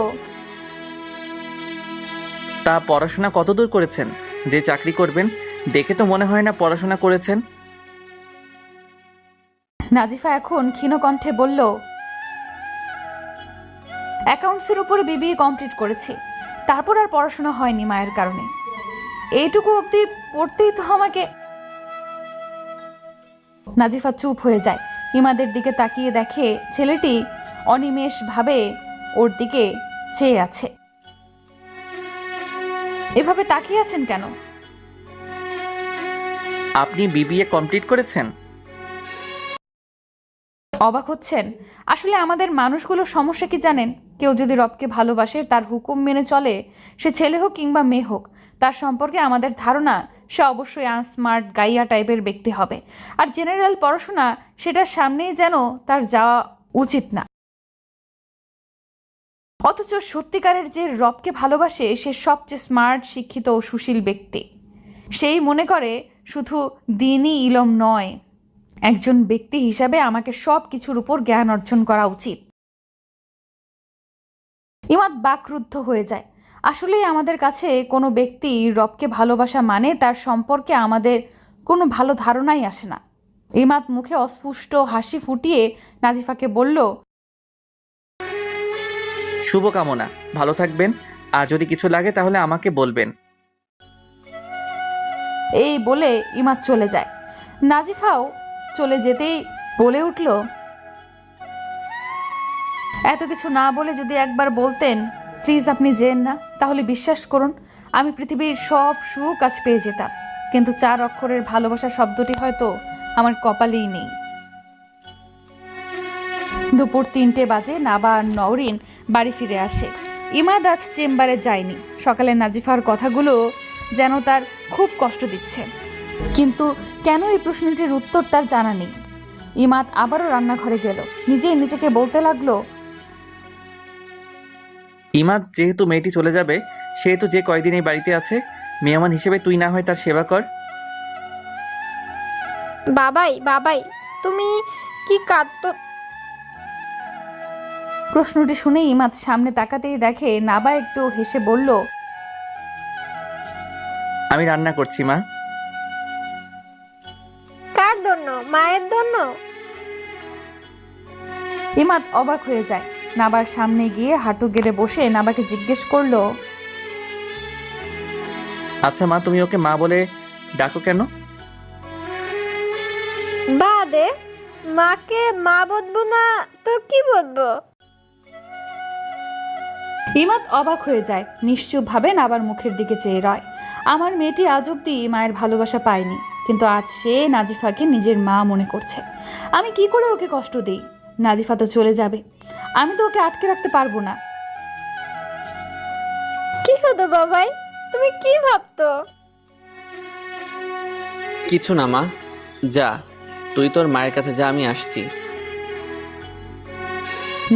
তা পড়াশোনা কতদূর করেছেন যে চাকরি করবেন? দেখে তো মনে হয় না পড়াশোনা করেছেন।
নাজিফা এখন ক্ষীণ কণ্ঠে বলল, অ্যাকাউন্টসের উপরে বিবিএ কমপ্লিট করেছি, তারপর আর পড়াশোনা হয়নি মায়ের কারণে। এইটুকু অবধি পড়তেই তো আমাকে। নাজিফা চুপ হয়ে যায়। ইমাদের দিকে তাকিয়ে দেখে ছেলেটি অনিমেষ ভাবে ওর দিকে চেয়ে আছে। এভাবে তাকিয়ে আছেন কেন?
আপনি বিবিএ কমপ্লিট করেছেন?
অবাক হচ্ছেন? আসলে আমাদের মানুষগুলোর সমস্যা কি জানেন? কেউ যদি রবকে ভালোবাসে, তার হুকুম মেনে চলে, সে ছেলে হোক কিংবা মেয়ে হোক, তার সম্পর্কে আমাদের ধারণা সে অবশ্যই আনস্মার্ট গাইয়া টাইপের ব্যক্তি হবে। আর জেনারেল পড়াশোনা সেটার সামনেই যেন তার যাওয়া উচিত না। অথচ সত্যিকারের যে রবকে ভালোবাসে সে সবচেয়ে স্মার্ট, শিক্ষিত ও সুশীল ব্যক্তি। সেই মনে করে শুধু দিনই ইলম নয়, একজন ব্যক্তি হিসাবে আমাকে সব কিছুর উপর জ্ঞান অর্জন করা উচিত। ইমাদ বাকরুদ্ধ হয়ে যায়। আসলেই আমাদের কাছে কোনো ব্যক্তি রবকে ভালোবাসা মানে তার সম্পর্কে আমাদের কোনো ভালো ধারণাই আসে না। ইমাদ মুখে অস্ফুষ্ট হাসি ফুটিয়ে নাজিফাকে বলল,
শুভকামনা, ভালো থাকবেন। আর যদি কিছু লাগে তাহলে আমাকে বলবেন।
এই বলে ইমাদ চলে যায়। নাজিফাও চলে যেতেই বলে উঠল, এত কিছু না বলে যদি একবার বলতেন প্লিজ আপনি যেন না, তাহলে বিশ্বাস করুন আমি পৃথিবীর সব সুখ আজ পেয়ে যেতাম, কিন্তু 4 অক্ষরের ভালোবাসা শব্দটি হয়তো আমার কপালেই নেই। দুপুর 3টে বাজে নাবা আর নওরিন বাড়ি ফিরে আসে। ইমাদ আজ চেম্বারে যায়নি। সকালে নাজিফার কথাগুলো যেন তার খুব কষ্ট দিচ্ছে, কিন্তু কেন এই প্রশ্নটির উত্তর তার জানা নেই। ইমাদ আবারও রান্নাঘরে গেল। নিজেই নিজেকে বলতে লাগলো,
ইমাদ, যেহেতু মেয়েটি চলে যাবে সেহেতু যে কয়দিন এই বাড়িতে আছে মেহমান হিসেবে তুই না হয় তার সেবা কর।
বাবাই বাবাই তুমি কি কাঁদতো?
প্রশ্নটি শুনে ইমাদ সামনে তাকাতেই দেখে নাবা একটু হেসে বলল,
আমি রান্না করছি মা।
কার জন্য? মায়ের জন্য?
ইমাদ অবাক হয়ে যায়। নাবার সামনে গিয়ে হাঁটু গেড়ে বসে নাবাকে জিজ্ঞেস করলো,
আচ্ছা মা, তুমি ওকে মা বলে ডাকো কেন?
বাদে মাকে মা বলবো না তো কি বলবো?
ইমাদ অবাক হয়ে যায়। নিশ্চুপভাবে নাবার মুখের দিকে চেয়ে রয়। আমার মেয়েটি আজ অব্দি মায়ের ভালোবাসা পায়নি, কিন্তু আজ সে নাজিফাকে নিজের মা মনে করছে। আমি কি করে ওকে কষ্ট দেই? নাজিফা তো চলে যাবে, আমি তো ওকে আটকে রাখতে পারবো না।
কি হতো বাবাই, তুমি কি ভাবতো?
কিছু না মা, যা তুই তোর মায়ের কাছে যা, আমি আসছি।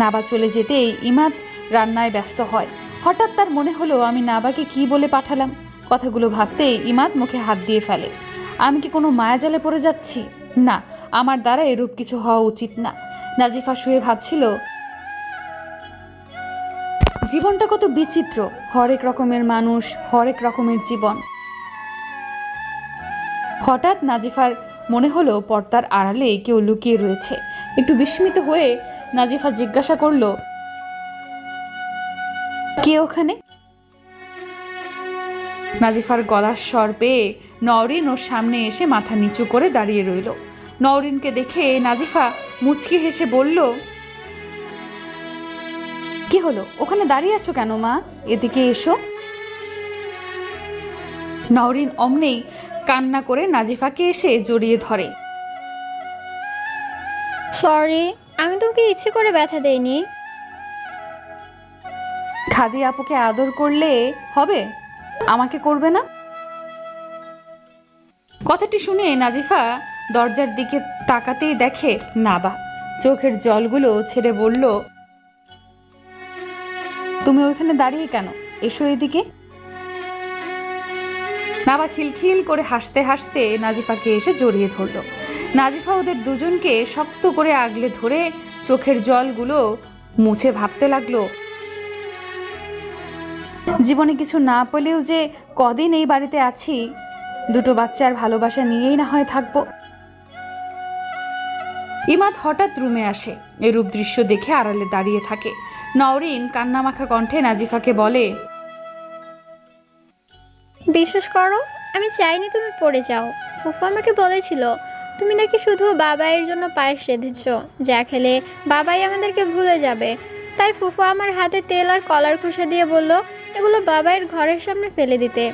নাবা চলে যেতেই ইমাদ রান্নায় ব্যস্ত হয়। হঠাৎ তার মনে হলো আমি নাবাকে কি বলে পাঠালাম। কথাগুলো ভাবতেই ইমাদ মুখে হাত দিয়ে ফেলে। আমি কি কোনো মায়াজালে পড়ে যাচ্ছি? না, আমার দ্বারা এরূপ কিছু হওয়া উচিত না। নাজিফা শুয়ে ভাবছিল, জীবনটা কত বিচিত্র, হরেক রকমের মানুষ, হরেক রকমের জীবন। হঠাৎ নাজিফার মনে হলো পর্দার আড়ালে কেউ লুকিয়ে রয়েছে। একটু বিস্মিত হয়ে নাজিফা জিজ্ঞাসা করলো, কে ওখানে? নাজিফার গলার স্বর পেয়ে নওরিন ওর সামনে এসে মাথা নিচু করে দাঁড়িয়ে রইল। নওরিনকে দেখে নাজিফা মুচকি হেসে বলল, কি হলো, ওখানে দাঁড়িয়ে আছো কেন মা? এদিকে এসো। নওরিন অমনেই কান্না করে নাজিফাকে এসে জড়িয়ে ধরে।
সরি, আমি তোকে ইচ্ছে করে ব্যথা দেইনি।
খাদি আপুকে আদর করলে হবে, আমাকে করবে না? কথাটি শুনে নাজিফা দরজার দিকে তাকাতেই দেখে নাবা। চোখের জলগুলো ছেড়ে বলল, তুমি ওইখানে দাঁড়িয়ে কেন? এসো এদিকে। নাবা খিলখিল করে হাসতে হাসতে নাজিফাকে এসে জড়িয়ে ধরল। নাজিফা ওদের দুজনকে শক্ত করে আগলে ধরে চোখের জলগুলো মুছে ভাবতে লাগলো, জীবনে কিছু না পেলেও যে কদিন এই বাড়িতে আছি, দুটো বাচ্চার ভালোবাসা নিয়েই না হয় থাকবো। ইমাদ হঠাৎ রুমে আসে। এরূপ দৃশ্য দেখে আড়ালে দাঁড়িয়ে থাকে। নওরিন কান্নামাখা কণ্ঠে নাজিফাকে বলে,
বিশ্বাস করো, আমি চাইনি তুমি পড়ে যাও। ফুফু আমাকে বলেছিল তুমি নাকি শুধু বাবাইয়ের জন্য পায়েস রেঁধেছ, যা খেলে বাবাই আমাদেরকে ভুলে যাবে। তাই ফুফু আমার হাতে তেল আর কলার খোসা দিয়ে বলল এগুলো বাবাইয়ের ঘরের সামনে ফেলে দিতে,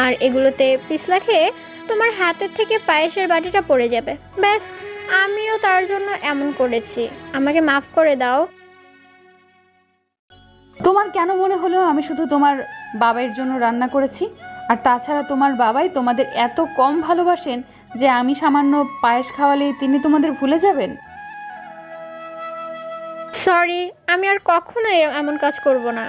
আর এগুলোতে পিছলা খেয়ে তোমার হাতের থেকে পায়েসের বাটিটা পড়ে যাবে। ব্যাস, আমিও তার জন্য এমন করেছি, আমাকে মাফ করে দাও।
তোমার কেন মনে হলো আমি শুধু তোমার বাবাইয়ের জন্য রান্না করেছি? আর তাছাড়া তোমার বাবাই তোমাদের এত কম ভালোবাসেন যে আমি সামান্য পায়েস খাওয়ালেই তিনি তোমাদের ভুলে যাবেন?
সরি, আমি আর কখনো এমন কাজ করব না।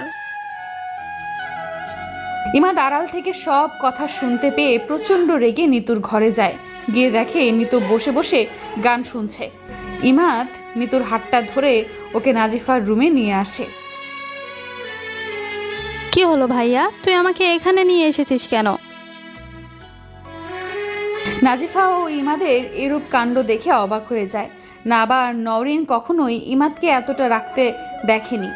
ইমাদ আড়াল থেকে সব কথা শুনতে পেয়ে প্রচণ্ড রেগে নিতুর ঘরে যায়। গিয়ে দেখে নিতু বসে বসে গান শুনছে। ইমাদ নিতুর হাতটা ধরে ওকে নাজিফার রুমে নিয়ে আসে।
কি হলো ভাইয়া, তুই আমাকে এখানে নিয়ে এসেছিস কেন?
নাজিফা ও ইমাদের এরূপ কাণ্ড দেখে অবাক হয়ে যায়। নাবা আর নওরিন কখনোই ইমাদকে এতটা রাখতে দেখেনি।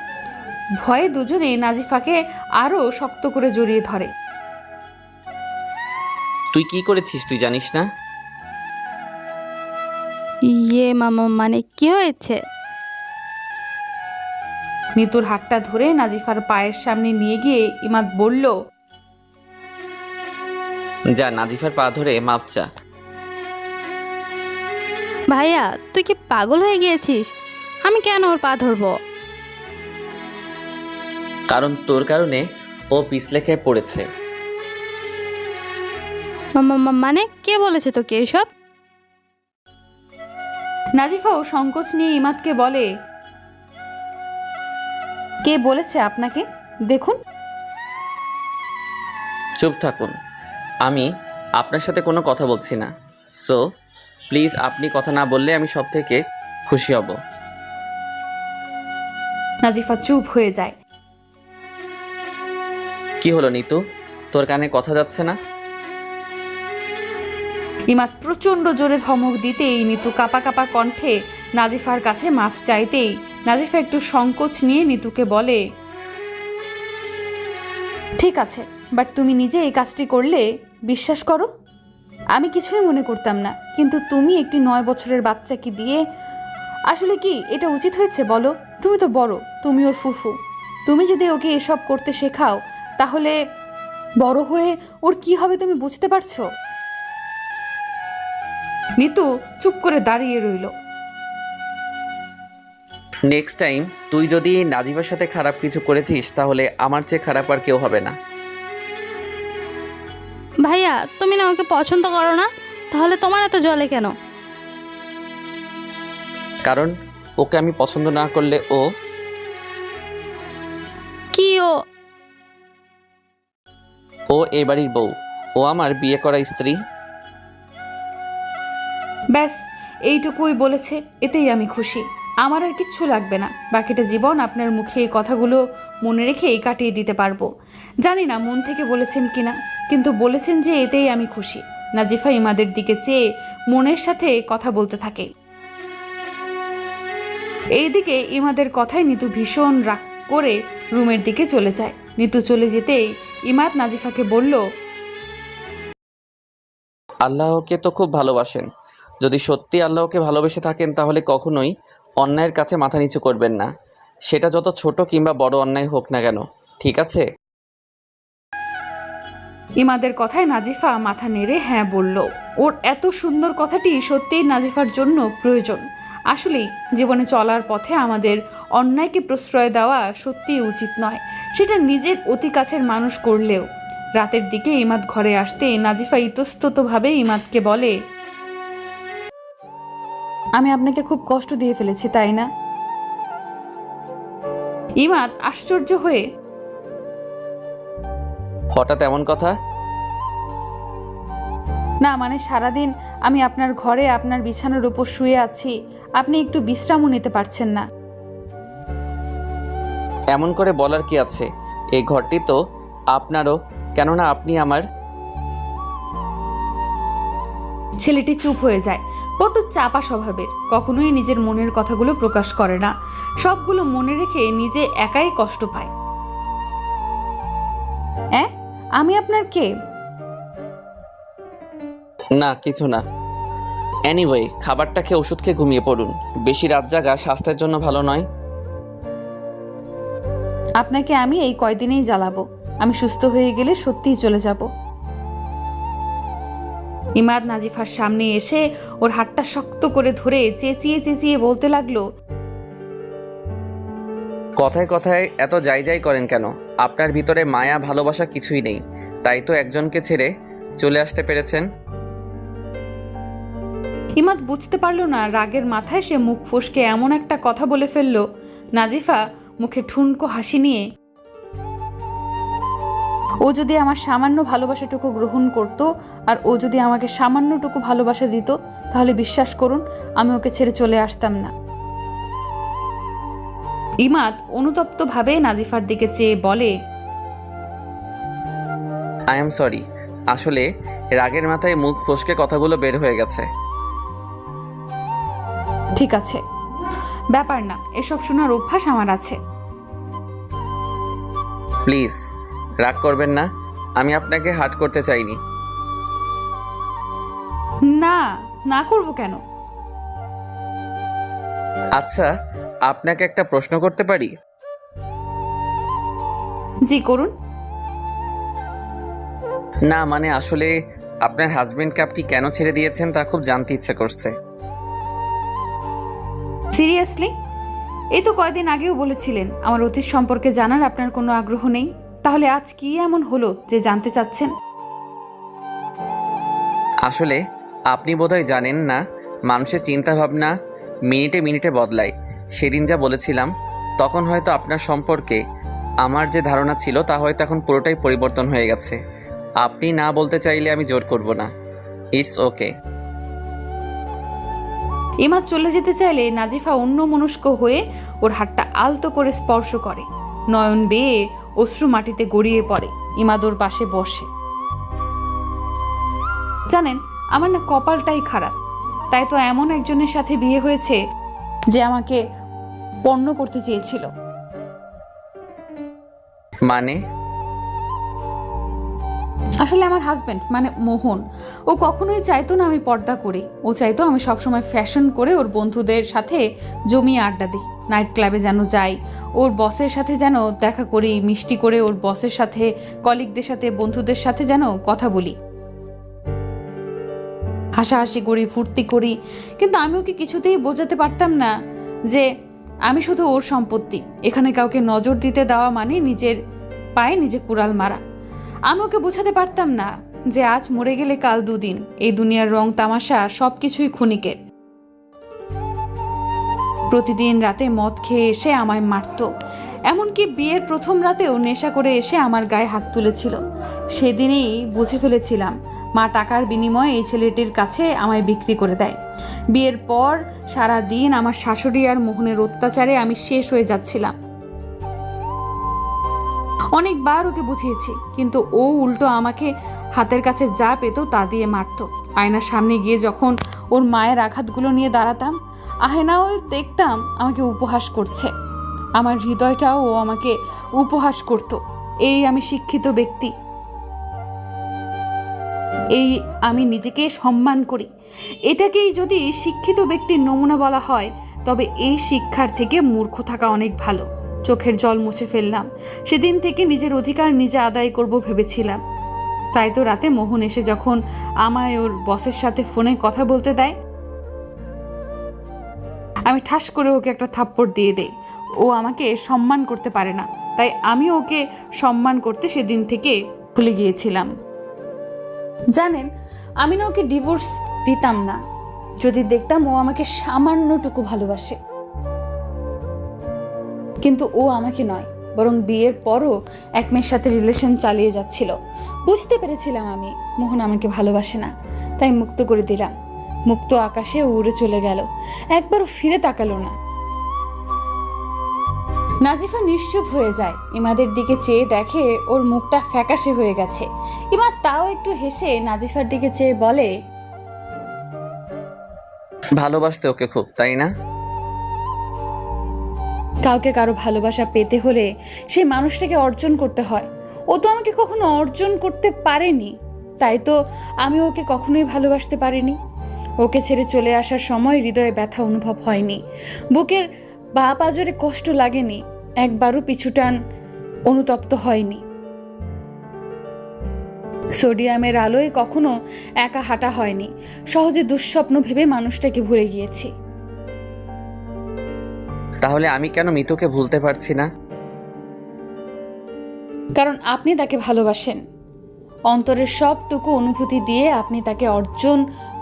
ভয়ে দুজনে নাজিফাকে আরও শক্ত করে জড়িয়ে ধরে।
তুই কি করেছিস তুই জানিস না?
ইয়ে মামা, মানে কি হয়েছে?
নিতুর হাতটা ধরে নাজিফার পায়ের সামনে নিয়ে গিয়ে ইমাদ বলল,
যা নাজিফার পা ধরে মাপ চা।
ভাইয়া তুই কি পাগল হয়ে গিয়েছিস? আমি কেন ওর পা ধরবো?
কারণ তোর কারণে ও পিছলে খেয়ে পড়েছে।
মানে কে বলেছে তোকে এসব?
নাজিফাও সংকোচ নিয়ে ইমাদকে বলে,
কে বলেছে আপনাকে? দেখুন।
চুপ থাকুন, আমি আপনার সাথে কোনো কথা বলছি না। সো প্লিজ আপনি কথা না বললে আমি সব থেকে খুশি হব।
নাজিফা চুপ হয়ে যায়।
কি হলো নিতু, তোর কানে কথা যাচ্ছে না?
ইমাদ প্রচণ্ড জোরে ধমক দিতেই নিতু কাপা কাপা কণ্ঠে নাজিফার কাছে মাফ চাইতেই নাজিফা একটু সংকোচ নিয়ে নিতুকে বলে,
ঠিক আছে, বাট তুমি নিজে এই কাজটি করলে বিশ্বাস করো আমি কিছুই মনে করতাম না, কিন্তু তুমি একটি 9 বছরের বাচ্চাকে দিয়ে আসলে কি এটা উচিত হয়েছে বলো? তুমি তো বড়, তুমি ওর ফুফু। তুমি যদি ওকে এসব করতে শেখাও তাহলে বড় হয়ে ওর কি হবে তুমি বুঝতে পারছো?
নিতু চুপ করে দাঁড়িয়ে রইল।
নেক্সট টাইম তুই যদি নাজিফার সাথে খারাপ কিছু করেছিস তাহলে আমার চেয়ে খারাপ আর কেউ হবে না।
ভাইয়া তুমি না ওকে পছন্দ করো না, তাহলে তোমার এত জলে কেন?
কারণ ওকে আমি পছন্দ না করলে
কি
ও এ বাড়ির বউ, ও আমার বিয়ে করা স্ত্রী।
ব্যাস এইটুকুই বলেছে, এতেই আমি খুশি। আমার আর কিচ্ছু লাগবে না। বাকিটা জীবন আপনার মুখে এই কথাগুলো মনে রেখেই কাটিয়ে দিতে পারবো। জানি না মন থেকে বলেছেন কিনা, কিন্তু বলেছেন যে এতেই আমি খুশি। নাজিফা ইমাদের দিকে চেয়ে মনের সাথে কথা বলতে থাকে। এইদিকে ইমাদের কথায় নিতু ভীষণ রাগ করে রুমের দিকে চলে যায়। নিতু চলে যেতেই ইমাদ নাজিফাকে বলল,
আল্লাহকে তো খুব ভালোবাসেন। যদি সত্যি আল্লাহকে ভালোবেসে থাকেন তাহলে কখনোই অন্যায়ের কাছে মাথা নিচু করবেন না, সেটা যত ছোট কিংবা বড় অন্যায় হোক না কেন, ঠিক আছে?
ইমাদের কথায় নাজিফা মাথা নেড়ে হ্যাঁ বলল। ওর এত সুন্দর কথাটি সত্যিই নাজিফার জন্য প্রয়োজন। আসলেই জীবনে চলার পথে আমাদের অন্যায়কে প্রশ্রয় দেওয়া সত্যিই উচিত নয়, সেটা নিজের অতি কাছের মানুষ করলেও। রাতের দিকে ইমাদ ঘরে আসতে নাজিফা ইতস্ততভাবে ইমাদকে বলে,
আমি আপনাকে খুব কষ্ট দিয়ে ফেলেছি তাই না?
ইমাদ আশ্চর্য হয়ে,
হঠাৎ এমন কথা?
না মানে সারাদিন আমি আপনার ঘরে আপনার বিছানার উপর শুয়ে আছি, আপনি একটু বিশ্রামও নিতে পারছেন না।
এমন করে বলার কি আছে? এই ঘরটি তো আপনারও, কেননা আপনি আমার।
ছেলেটি চুপ হয়ে যায়। বড্ড চাপা স্বভাবের, কখনোই নিজের মনের কথাগুলো প্রকাশ করে না। সবগুলো মনে রেখে নিজে একাই কষ্ট পায়।
আমি আপনার কে?
না কিছু না। এনিওয়ে, খাবারটা খেয়ে ওষুধ খেয়ে ঘুমিয়ে পড়ুন। বেশি রাত জাগা স্বাস্থ্যের জন্য ভালো নয়।
আপনাকে আমি এই কয়দিনেই জ্বালাবো, আমি সুস্থ হয়ে গেলে সত্যিই চলে যাব।
ইমাদ নাজিফার সামনে এসে ওর হাতটা শক্ত করে ধরে চেঁচিয়ে চেঁচিয়ে বলতে লাগলো,
কথায় কথায় এত যাই যাই করেন কেন? আপনার ভিতরে মায়া ভালোবাসা কিছুই নেই, তাই তো একজনকে ছেড়ে চলে আসতে পেরেছেন।
ইমাদ বুঝতে পারলো না রাগের মাথায় সে মুখ ফসকে এমন একটা কথা বলে ফেললো। নাজিফা মুখে ঠুনকো হাসি নিয়ে
ও যদি আমার সামান্য ভালোবাসাটুকু গ্রহণ করতো আর ও যদি আমাকে সামান্যটুকু ভালোবাসা দিত, তাহলে বিশ্বাস করুন আমি ওকে ছেড়ে চলে আসতাম না।
ইমাদ অনুতপ্তভাবে নাজিফার দিকে চেয়ে বলে,
আই এম সরি, আসলে রাগের মাথায় মুখ ফসকে কথাগুলো বের হয়ে গেছে।
ঠিক আছে, ব্যাপার না, এসব শোনার অভ্যাস আমার আছে।
প্লিজ রাগ করবেন না, আমি আপনাকে হার্ট করতে চাইনি।
না, না করব কেন?
আচ্ছা, আপনাকে একটা প্রশ্ন করতে পারি?
জি করুন।
না মানে আসলে আপনার হাজবেন্ডকে আপনি কেন ছেড়ে দিয়েছেন তা খুব জানতে ইচ্ছে করছে।
সিরিয়াসলি? এই তো কয়েকদিন আগেও বলেছিলেন আমার অতীত সম্পর্কে জানার আপনার কোনো আগ্রহ নেই। তাহলে আজ কি এমন হলো যে জানতে চাচ্ছেন?
আসলে আপনি বোধহয় জানেন না, মানুষের চিন্তা ভাবনা মিনিটে মিনিটে বদলায়। সেদিন যা বলেছিলাম তখন হয়তো আপনার সম্পর্কে আমার যে ধারণা ছিল তা হয়তো এখন পুরোটাই পরিবর্তন হয়ে গেছে। আপনি না বলতে চাইলে আমি জোর করব না। It's okay.
ইমাদ চলে যেতে চাইলে নাজিফা অন্যমনস্ক হয়ে ওর হাতটা আলতো করে স্পর্শ করে। নয়ন বেয়ে অশ্রু মাটিতে গড়িয়ে পড়ে। ইমাদ ওর পাশে বসে। জানেন, আমার না কপালটাই খারাপ। তাই তো এমন একজনের সাথে বিয়ে হয়েছে যে আমাকে পণ্য করতে চেয়েছিল।
মানে?
আসলে আমার হাজবেন্ড মানে মোহন, ও কখনোই চাইতো না আমি পর্দা করি। ও চাইতো আমি সবসময় ফ্যাশন করে ওর বন্ধুদের সাথে জমিয়ে আড্ডা দিই, নাইট ক্লাবে যেন যাই, ওর বসের সাথে যেন দেখা করি, মিষ্টি করে ওর বসের সাথে, কলিগদের সাথে, বন্ধুদের সাথে যেন কথা বলি, হাসাহাসি করি, ফুর্তি করি। কিন্তু আমি ওকে কিছুতেই বোঝাতে পারতাম না যে আমি শুধু ওর সম্পত্তি। এখানে কাউকে নজর দিতে দেওয়া মানে নিজের পায়ে নিজে কুড়াল মারা। আমি ওকে বোঝাতে পারতাম না যে আজ মরে গেলে কাল দুদিন। এই দুনিয়ার রং তামাশা সবকিছুই ক্ষণিকের। প্রতিদিন রাতে মদ খেয়ে এসে আমায় মারতো। এমনকি বিয়ের প্রথম রাতেও নেশা করে এসে আমার গায়ে হাত তুলেছিল। সেদিনেই বুঝে ফেলেছিলাম মা টাকার বিনিময়ে এই ছেলেটির কাছে আমায় বিক্রি করে দেয়। বিয়ের পর সারা দিন আমার শাশুড়ি আর মোহনের অত্যাচারে আমি শেষ হয়ে যাচ্ছিলাম। অনেকবার ওকে বুঝিয়েছি, কিন্তু ও উল্টো আমাকে হাতের কাছে যা পেত তা দিয়ে মারতো। আয়নার সামনে গিয়ে যখন ওর মায়ের আঘাতগুলো নিয়ে দাঁড়াতাম, আয়নাও দেখতাম আমাকে উপহাস করছে। আমার হৃদয়টাও ও আমাকে উপহাস করত। এই আমি শিক্ষিত ব্যক্তি, এই আমি নিজেকে সম্মান করি, এটাকেই যদি শিক্ষিত ব্যক্তির নমুনা বলা হয়, তবে এই শিক্ষার থেকে মূর্খ থাকা অনেক ভালো। চোখের জল মুছে ফেললাম। সেদিন থেকে নিজের অধিকার নিজে আদায় করব ভেবেছিলাম। তাই তো রাতে মোহন এসে যখন আমায় ওর বসের সাথে ফোনে কথা বলতে দেয়, আমি ঠাস করে ওকে একটা থাপ্পড় দিয়ে দেই। ও আমাকে সম্মান করতে পারে না, তাই আমি ওকে সম্মান করতে সেদিন থেকে ভুলে গিয়েছিলাম।
জানেন, আমি না ওকে ডিভোর্স দিতাম না যদি দেখতাম ও আমাকে সামান্যটুকু ভালোবাসে। কিন্তু ও আমাকে নয়, বরং বিয়ের পরও এক মেয়ের সাথে রিলেশন চালিয়ে যাচ্ছিল। বুঝতে পেরেছিলাম আমি মোহন আমাকে ভালোবাসে না, তাই মুক্ত করে দিলাম। মুক্ত আকাশে উড়ে চলে গেল, একবারও ফিরে তাকালো না। নাজিফা নিশ্চুপ হয়ে যায়। ইমাদের দিকে চেয়ে দেখে ওর মুখটা ফ্যাকাশে হয়ে গেছে। ইমাদ তাও একটু হেসে নাজিফার দিকে চেয়ে বলে,
ভালোবাসতে ওকে খুব, তাই না?
কাউকে কারো ভালোবাসা পেতে হলে সেই মানুষটাকে অর্জন করতে হয়। ও তো আমাকে কখনো অর্জন করতে পারেনি, তাই তো আমি ওকে কখনোই ভালোবাসতে পারিনি। ওকে ছেড়ে চলে আসার সময় হৃদয়ে ব্যথা অনুভব হয়নি, বুকের বা পাজরে কষ্ট লাগেনি, একবারও পিছুটান অনুতপ্ত হয়নি। সোডিয়ামের আলোয় কখনো একা হাঁটা হয়নি। সহজে দুঃস্বপ্ন ভেবে মানুষটাকে ভুলে গিয়েছি।
তাহলে আমি কেন মিতুকে ভুলতে পারছি না?
কারণ আপনি তাকে ভালোবাসেন। অন্তরের সবটুকু অনুভূতি দিয়ে আপনি তাকে অর্জন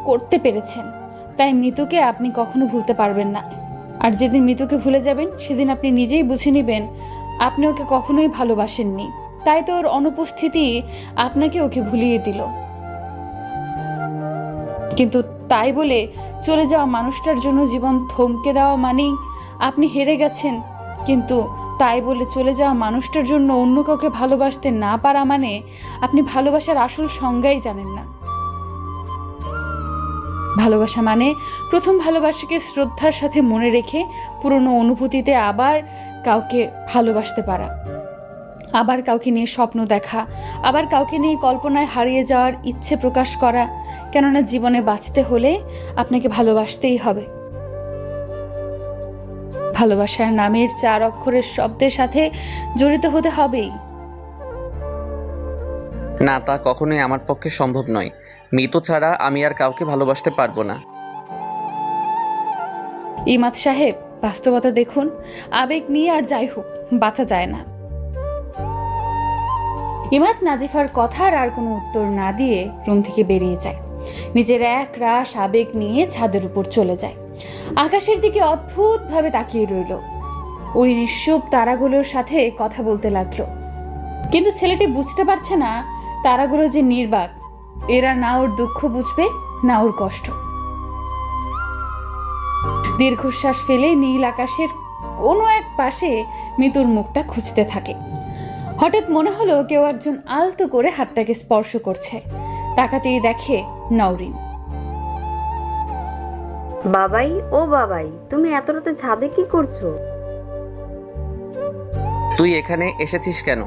করতে পেরেছেন, তাই মিতুকে আপনি কখনো ভুলতে পারবেন না। আর যেদিন মিতুকে ভুলে যাবেন, সেদিন আপনি নিজেই বুঝে নেবেন আপনি ওকে কখনোই ভালোবাসেননি। তাই তো ওর অনুপস্থিতি আপনাকে ওকে ভুলিয়ে দিল। কিন্তু তাই বলে চলে যাওয়া মানুষটার জন্য জীবন থমকে দেওয়া মানেই আপনি হেরে গেছেন। কিন্তু তাই বলে চলে যাওয়া মানুষটার জন্য অন্য কাউকে ভালোবাসতে না পারা মানে আপনি ভালোবাসার আসল সংজ্ঞাই জানেন না। ভালোবাসা মানে প্রথম ভালোবাসাকে শ্রদ্ধার সাথে মনে রেখে পুরনো অনুভূতিতে আবার কাউকে ভালোবাসতে পারা, আবার কাউকে নিয়ে স্বপ্ন দেখা, আবার কাউকে নিয়ে কল্পনায় হারিয়ে যাওয়ার ইচ্ছে প্রকাশ করা। কেননা জীবনে বাঁচতে হলে আপনাকে ভালোবাসতেই হবে। ভালোবাসার নামের 4 অক্ষরের শব্দের সাথে জড়িত হতে হবেই।
না, তা কখনোই আমার পক্ষে সম্ভব নয়। মৃত্যু ছাড়া আমি আর কাউকে ভালোবাসতে পারবো না।
ইমাদ সাহেব, বাস্তবতা দেখুন। আবেগ নিয়ে আর যাই হোক বাঁচা যায় না। ইমাদ নাজিফার কথার আর কোনো উত্তর না দিয়ে রুম থেকে বেরিয়ে যায়। নিজের এক রাশ আবেগ নিয়ে ছাদের উপর চলে যায়। আকাশের দিকে অদ্ভুতভাবে তাকিয়ে রইল। ওই নিঃসব তারাগুলোর সাথে কথা বলতে লাগলো। কিন্তু ছেলেটি বুঝতে পারছে না তারাগুলো যে নির্বাক, এরা না ওর দুঃখ বুঝবে না ওর কষ্ট। দীর্ঘশ্বাস ফেলে নীল আকাশের কোনো এক পাশে মৃত্যুর মুখটা খুঁজতে থাকে। হঠাৎ মনে হলো কেউ একজন আলতো করে হাতটাকে স্পর্শ করছে। তাকাতেই দেখে নওরিন।
বাবাই, ও বাবাই, তুমি এত রাতে ছাদে কি করছো?
তুই এখানে এসেছিস কেন?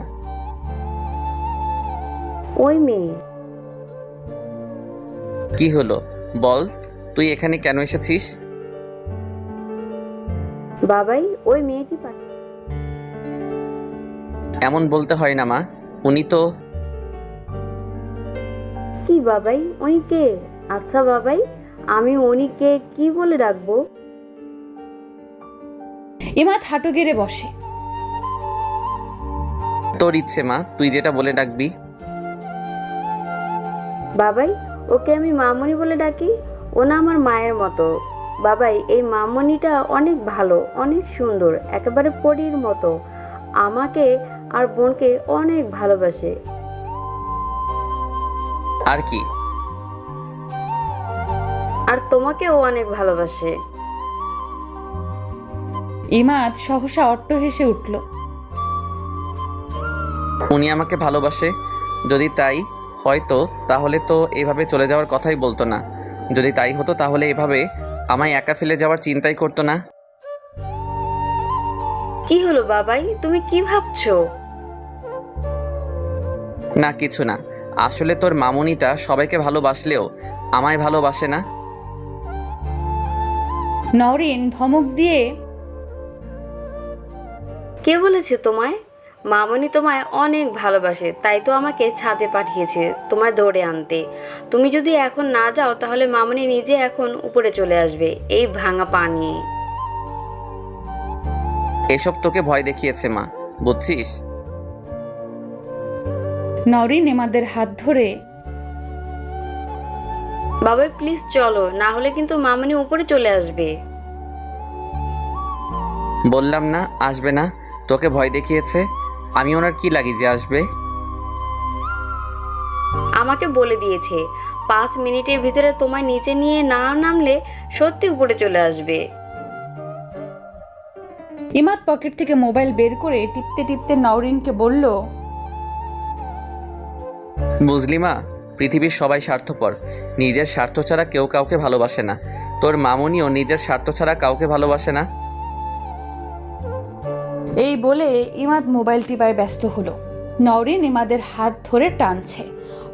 ওই মেয়ে।
কি হলো বল, তুই এখানে কেন এসেছিস?
বাবাই, ওই মেয়েটি
এমন বলতে হয় না মা, উনি তো।
কি বাবাই, উনি কে? আচ্ছা বাবাই, আমি উনিকে কি বলে ডাকবো?
ইমাদ হাঁটু গেড়ে বসে।
তোর ইচ্ছে মা, তুই যেটা বলে ডাকবি।
বাবাই, ওকে আমি মামনি বলে ডাকি। ও না আমার মায়ের মতো। বাবাই, এই মামনিটা অনেক ভালো, অনেক সুন্দর, একেবারে পরীর মতো। আমাকে আর বোনকে অনেক ভালোবাসে।
আর কি?
আর তোমাকেও অনেক ভালোবাসে।
ইমাদ সহসা অট্ট হেসে উঠল।
উনি আমাকে ভালোবাসে? যদি তাই হয়তো তাহলে তো এভাবে চলে যাওয়ার কথাই বলতো না। যদি তাই হতো তাহলে এভাবে আমায় একা ফেলে যাওয়ার চিন্তাই করতো না।
কি হলো বাবাই, তুমি কি ভাবছো?
না কিছু না, আসলে তোর মামুনিটা সবাইকে ভালোবাসলেও আমায় ভালোবাসে না।
নওরিন ধমক দিয়ে,
কে বলেছে তোমায়? মামনি তোমায় অনেক ভালোবাসে, তাই তো আমাকে ছাদে পাঠিয়েছে তোমায় ধরে আনতে। তুমি যদি এখন না যাও তাহলে মামনি নিজে এখন উপরে চলে আসবে এই ভাঙা পা নিয়ে।
এসব তোকে ভয় দেখিয়েছে মা, বুঝছিস?
নওরিন ইমাদের হাত ধরে,
বাবা প্লিজ চলো, না হলে কিন্তু মামনি উপরে চলে আসবে।
বললাম না আসবে না, তোকে ভয় দেখিয়েছে। আমি ওনার কি লাগি যে আসবে?
আমাকে বলে দিয়েছে 5 মিনিটের ভিতরে তোমায় নিচে নিয়ে না নামলে সত্যি উপরে চলে আসবে।
ইমাদ পকেট থেকে মোবাইল বের করে টিপতে টিপতে নওরিনকে বলল,
বুঝলি মা, পৃথিবীর সবাই স্বার্থপর। নিজের স্বার্থ ছাড়া কেউ কাউকে ভালোবাসে না। তোর মামুনিও নিজের স্বার্থ ছাড়া কাউকে ভালোবাসে না।
এই বলে ইমাদ মোবাইল টিপায় ব্যস্ত হলো। নওরিন ইমাদের হাত ধরে টানছে।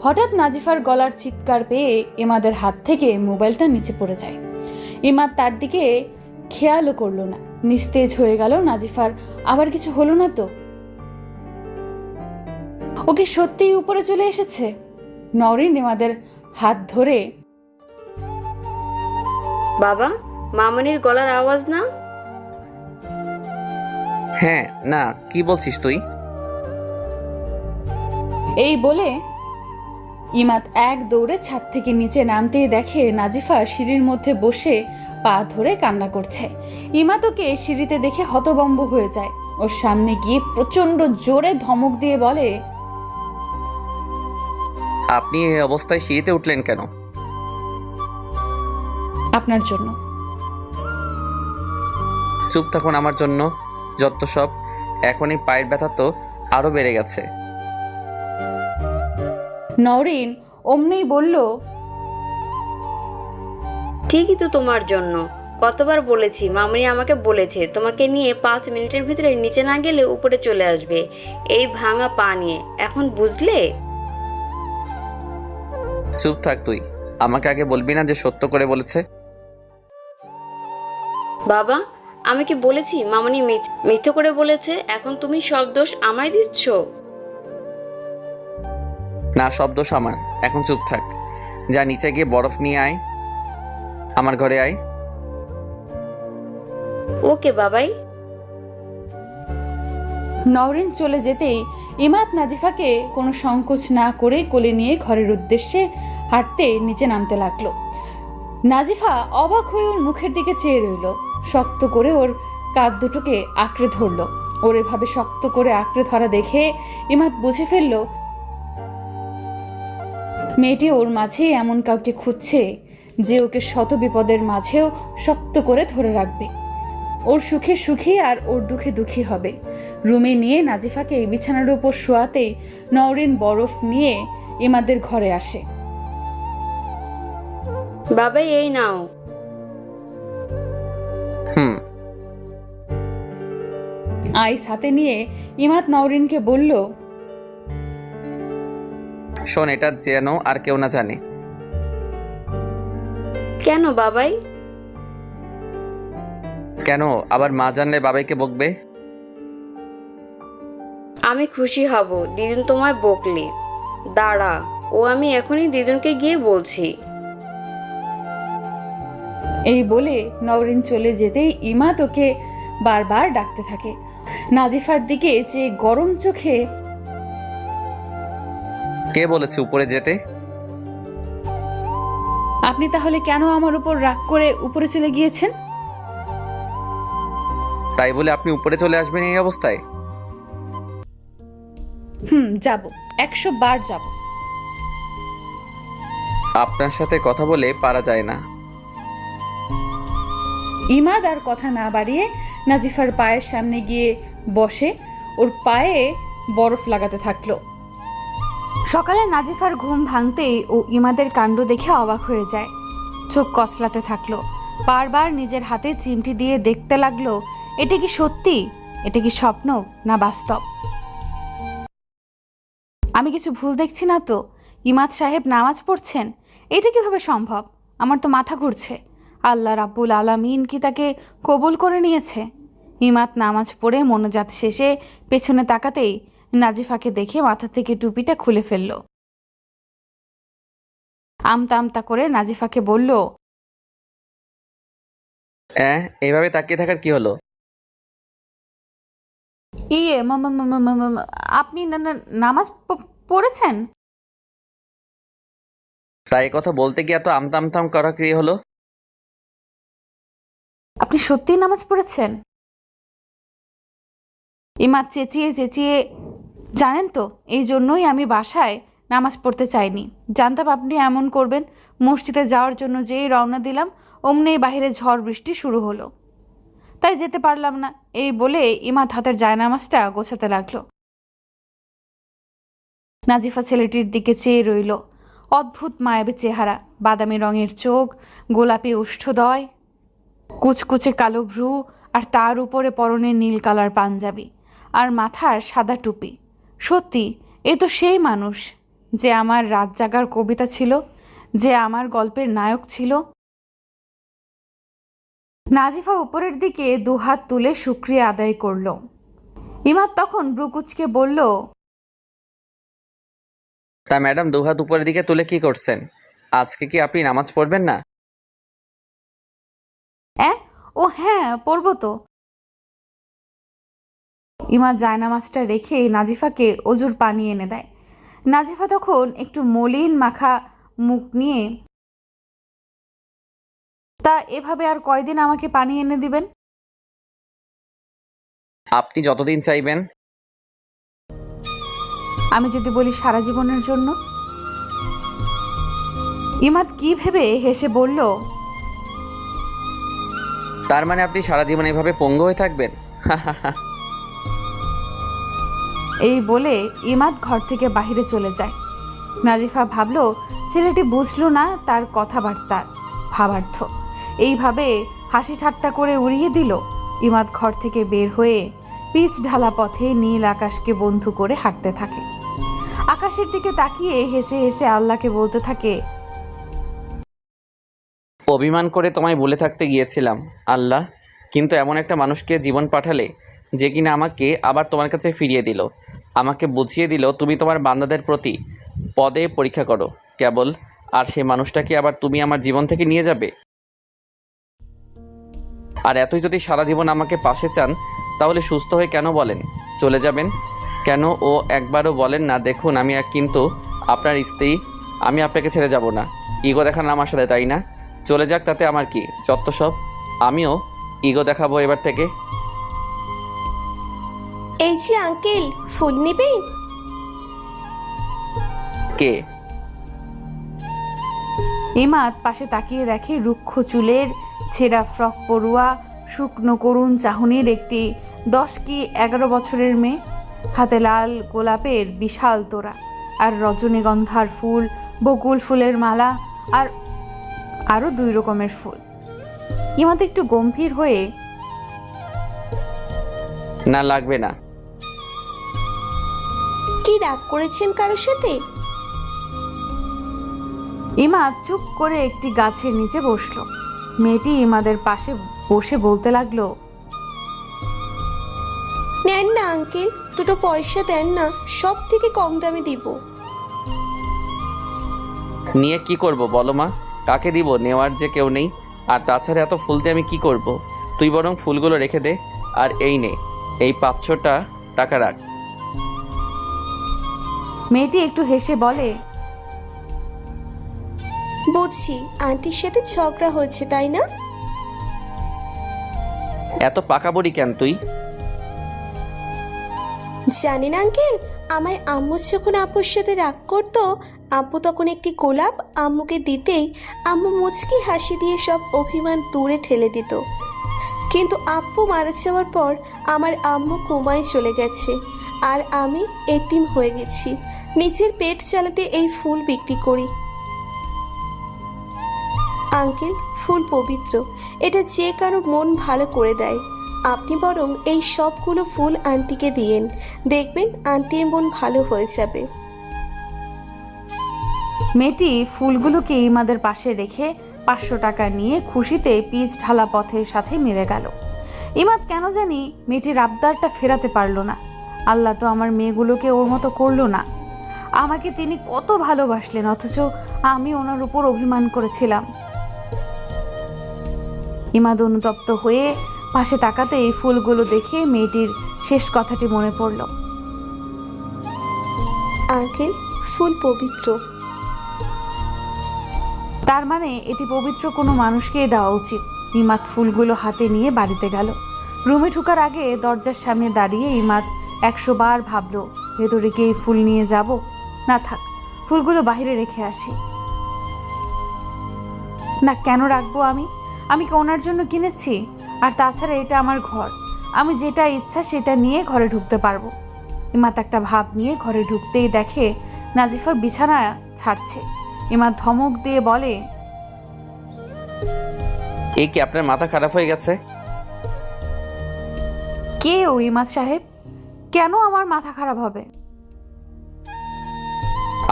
হঠাৎ নাজিফার গলার চিৎকার পেয়ে ইমাদের হাত থেকে মোবাইলটা নিচে পড়ে যায়। ইমাদ তার দিকে খেয়ালও করলো না। নিস্তেজ হয়ে গেল নাজিফার আবার কিছু হলো না তো? ওকে সত্যিই উপরে চলে এসেছে? নওরিন ইমাদের হাত ধরে,
বাবা, মামনির গলার আওয়াজ না?
হ্যাঁ, না কি বলছিস তুই?
এই বলে ইমাদ এক দৌড়ে ছাদ থেকে নিচে নামতেই দেখে নাজিফা সিঁড়ির মধ্যে বসে পা ধরে কান্না করছে। ইমাদ ওকে সিঁড়িতে দেখে হতভম্ব হয়ে যায়। ওর সামনে গিয়ে প্রচন্ড জোরে ধমক দিয়ে বলে,
আপনি এই অবস্থায় সিঁড়িতে উঠলেন কেন?
আপনার জন্য।
চুপ থাকুন আমার জন্য, যত সব। এখন এই পায়ের ব্যথা তো আরও বেড়ে গেছে।
নওরিন অমনি বলল,
ঠিকই তো তোমার জন্য। কতবার বলেছি, মামুনি আমাকে বলেছে তোমাকে নিয়ে 5 মিনিটের ভিতরে নিচে না গেলে উপরে চলে আসবে এই ভাঙা পা নিয়ে। এখন বুঝলে?
চুপ থাক তুই। আমাকে আগে বলবি না যে সত্য করে বলেছে?
বাবা, আমি কি বলেছি মামুনি মিথ্যে করে বলেছে? এখন তুমি সব দোষ আমায় দিচ্ছ।
না, সব দোষ আমার। এখন চুপ থাক। যা নিচে গিয়ে বরফ নিয়ে আয়, আমার ঘরে আয়।
ওকে বাবাই।
নওরিন চলে যেতেই ইমাদ নাজিফাকে কোনো সংকোচ না করে কোলে নিয়ে ঘরের উদ্দেশ্যে হাঁটতে নিচে নামতে লাগলো। নাজিফা অবাক হয়ে ওর মুখের দিকে চেয়ে রইল। শক্ত করে ওর কাঁধ দুটোকে আঁকড়ে ধরলো। ওর এভাবে শক্ত করে আঁকড়ে ধরা দেখে ইমাদ বুঝে ফেলল মেয়েটি ওর মাঝেই এমন কাউকে খুঁজছে যে ওকে শত বিপদের মাঝেও শক্ত করে ধরে রাখবে, ওর সুখে সুখী আর ওর দুঃখে দুঃখী হবে। রুমে নিয়ে নাজিফাকে বিছানার উপর শোয়াতেই নওরিন বরফ নিয়ে ইমাদের ঘরে আসে।
বাবাই এই নাও।
আইস হাতে নিয়ে ইমাদ নওরিনকে বলল,
শোন, এটা যেন আর কেউ না জানে।
কেন বাবাই?
কেন? আবার মা জানলে বাবাইকে বকবে।
আমি খুশি হব দিদুন তোমায় বকলে। দাঁড়া, ও আমি এখনই দিদুনকে গিয়ে বলছি।
এই বলে নওরিন চলে যেতেই ইমাদ ওকে বারবার ডাকতে থাকে। নাজিফার দিকে চেয়ে গরম চোখে,
কে বলেছে উপরে যেতে?
আপনি তাহলে কেন আমার উপর রাগ করে উপরে চলে গিয়েছেন?
তাই বলে আপনি উপরে চলে আসবেন এই অবস্থায়?
যাব, 100 বার যাব।
আপনার সাথে কথা বলে পারা যায় না।
ইমাদ আর কথা না বাড়িয়ে নাজিফার পায়ের সামনে গিয়ে বসে ওর পায়ে বরফ লাগাতে থাকলো। সকালে নাজিফার ঘুম ভাঙতেই ও ইমাদের কাণ্ড দেখে অবাক হয়ে যায়। চোখ কচলাতে থাকলো। বারবার নিজের হাতে চিমটি দিয়ে দেখতে লাগলো এটা কি সত্যি, এটা কি স্বপ্ন না বাস্তব। আমি কিছু ভুল দেখছি না তো? ইমাদ সাহেব নামাজ পড়ছেন, এটা কিভাবে সম্ভব? আমার তো মাথা ঘুরছে। আল্লাহ রাব্বুল আলামিন কি তাকে কবুল করে নিয়েছে? ইমাদ নামাজ পড়ে মোনাজাত শেষে পেছনে তাকাতেই নাজিফাকে দেখে মাথা থেকে টুপিটা খুলে ফেলল। আমতা আমতা করে নাজিফাকে বলল,
এইভাবে তাকিয়ে থাকার কি হলো?
ইয়ে আপনি নামাজ পড়েছেন?
তাই কথা বলতে গিয়ে এত আমতাম তাম করা কি হলো?
আপনি সত্যিই নামাজ পড়েছেন? ইমাদ চেঁচিয়ে চেঁচিয়ে, জানেন তো এই জন্যই আমি বাসায় নামাজ পড়তে চাইনি। জানতাম আপনি এমন করবেন। মসজিদে যাওয়ার জন্য যেই রওনা দিলাম অমনি বাহিরে ঝড় বৃষ্টি শুরু হলো, তাই যেতে পারলাম না। এই বলে ইমাদ হাতের জায়নামাজটা গোছাতে লাগলো। নাজিফা ছেলেটির দিকে চেয়ে রইল। অদ্ভুত মায়াবী চেহারা, বাদামি রঙের চোখ, গোলাপি ওষ্ঠদয়, কুচকুচে কালো ভ্রু, আর তার উপরে পরনে নীল কালার পাঞ্জাবি আর মাথার সাদা টুপি। সত্যি এ তো সেই মানুষ যে আমার রাত জাগার কবিতা ছিল, যে আমার গল্পের নায়ক ছিল। নাজিফা উপরের দিকে দুহাত তুলে শুকরিয়া আদায় করল। ইমাদ তখন ব্রুকুচকে বলল,
তা ম্যাডাম, দুহাত উপরের দিকে তুলে কি করছেন? আজকে কি আপনি নামাজ পড়বেন না?
ও হ্যাঁ, পড়ব তো। ইমাদ জায়নামাজটা রেখে নাজিফাকে অজুর পানি এনে দেয়। নাজিফা তখন একটু মলিন মাখা মুখ নিয়ে, তা এভাবে আর কয়দিন আমাকে পানি এনে দিবেন?
আপনি যতদিন চাইবেন।
আমি যদি বলি সারা জীবনের জন্য? ইমাদ কি ভেবে হেসে বলল,
তার মানে আপনি সারা জীবন এইভাবে পঙ্গু হয়ে থাকবেন?
এই বলে ইমাদ ঘর থেকে বাহিরে চলে যায়। নাজিফা ভাবল ছেলেটি বুঝলো না তার কথাবার্তার ভাবার্থ, এইভাবে হাসি ঠাট্টা করে উড়িয়ে দিল। ইমাদ ঘর থেকে বের হয়ে পিচ ঢালা পথে নীল আকাশকে বন্ধু করে হাঁটতে থাকে। আকাশের দিকে তাকিয়ে হেসে হেসে আল্লাহকে বলতে থাকে,
অভিমান করে তোমায় বলে থাকতে গিয়েছিলাম আল্লাহ, কিন্তু এমন একটা মানুষকে জীবন পাঠালে যে কিনা আমাকে আবার তোমার কাছে ফিরিয়ে দিল, আমাকে বুঝিয়ে দিল তুমি তোমার বান্দাদের প্রতি পদে পরীক্ষা করো কেবল, আর সেই মানুষটাকে আবার তুমি আমার জীবন থেকে নিয়ে যাবে? আর এতই যদি সারা জীবন আমাকে পাশে চান তাহলে সুস্থ হয়ে কেন বলেন চলে যাবেন? কেন ও একবারও বলেন না দেখুন আমি কিন্তু আপনার স্ত্রী, আমি আপনাকে ছেড়ে যাব না। ইগো দেখান আমার সাথে, তাই না? চলে যাক, তাতে আমার কি, যত সব। আমিও ইগো দেখাবো এবার থেকে।
এই যে আঙ্কেল, ফুল নেবেন?
কে?
ইমাদ পাশে তাকিয়ে দেখে রুক্ষ চুলের ছেঁড়া ফ্রক পরুয়া শুকনো করুণ চাহনির একটি 10 কি 11 বছরের মেয়ে, হাতে লাল গোলাপের বিশাল তোড়া আর রজনীগন্ধার ফুল, বকুল ফুলের মালা আর আরও 2 রকমের ফুল। ইমাদ একটু গম্ভীর হয়ে,
না লাগবে না।
কি রাগ করেছেন কারোর সাথে?
ইমাদ চুপ করে একটি গাছের নিচে বসলো। মেয়েটি ইমাদের পাশে বসে বলতে লাগলো,
নেন না আঙ্কেল, দুটো পয়সা দেন না, সব থেকে কম দামে দিব।
নিয়ে কি করব বলো মা, কাকে দিব? নেওয়ার যে কেউ নেই, আর তাছাড়া এত ফুল দিয়ে আমি কি করব? তুই বরং ফুলগুলো রেখে দে, আর এই নে, এই 500 টাকা রাখ।
মেয়েটি একটু হেসে বলে,
বুঝছি, আন্টির সাথে ঝগড়া হয়েছে তাই না?
এত পাকা বুড়ি কেন তুই?
জানেন আঙ্কেল, আমার আম্মু যখন আপুর সাথে রাগ করতো, আব্বু তখন একটি গোলাপ আম্মুকে দিতেই আম্মু মুচকি হাসি দিয়ে সব অভিমান দূরে ঠেলে দিত। কিন্তু আব্বু মারা যাওয়ার পর আমার আম্মু কোমায় চলে গেছে, আর আমি এতিম হয়ে গেছি। নিজের পেট চালাতে এই ফুল বিক্রি করি। আঙ্কেল, ফুল পবিত্র, এটা যে কারো মন ভালো করে দেয়। আপনি বরং এই সবগুলো ফুল আন্টিকে দিয়েন, দেখবেন আন্টির মন ভালো হয়ে যাবে।
মেয়েটি ফুলগুলোকে ইমাদের পাশে রেখে 500 টাকা নিয়ে খুশিতে পিচ ঢালা পথের সাথে মিলে গেল। ইমাদ কেন জানি মেয়েটির আবদারটা ফেরাতে পারল না। আল্লাহ তো আমার মেয়েগুলোকে ওর মতো করলো না। আমাকে তিনি কত ভালোবাসলেন, অথচ আমি ওনার উপর অভিমান করেছিলাম। ইমাদ অনুতপ্ত হয়ে পাশে তাকাতে এই ফুলগুলো দেখে মেয়েটির শেষ কথাটি মনে পড়ল।
আঙ্কেল, ফুল পবিত্র।
তার মানে এটি পবিত্র কোনো মানুষকেই দেওয়া উচিত। ইমাদ ফুলগুলো হাতে নিয়ে বাড়িতে গেল। রুমে ঢোকার আগে দরজার সামনে দাঁড়িয়ে ইমাদ 100 বার ভাবল, ভেতরে কি এই ফুল নিয়ে যাব? না থাক, ফুলগুলো বাইরে রেখে আসি। না, কেন রাখবো? আমি কি ওনার জন্য কিনেছি? আর তাছাড়া এটা আমার ঘর, আমি যেটা ইচ্ছা সেটা নিয়ে ঘরে ঢুকতে পারবো। ইমাদ একটা ভাব নিয়ে ঘরে ঢুকতেই দেখে নাজিফা বিছানা ছাড়ছে। ইমাদ ধমক দিয়ে বলে,
এই কি আপনার মাথা খারাপ হয়ে গেছে?
কে ও ইমাদ সাহেব? কেন আমার মাথা খারাপ হবে?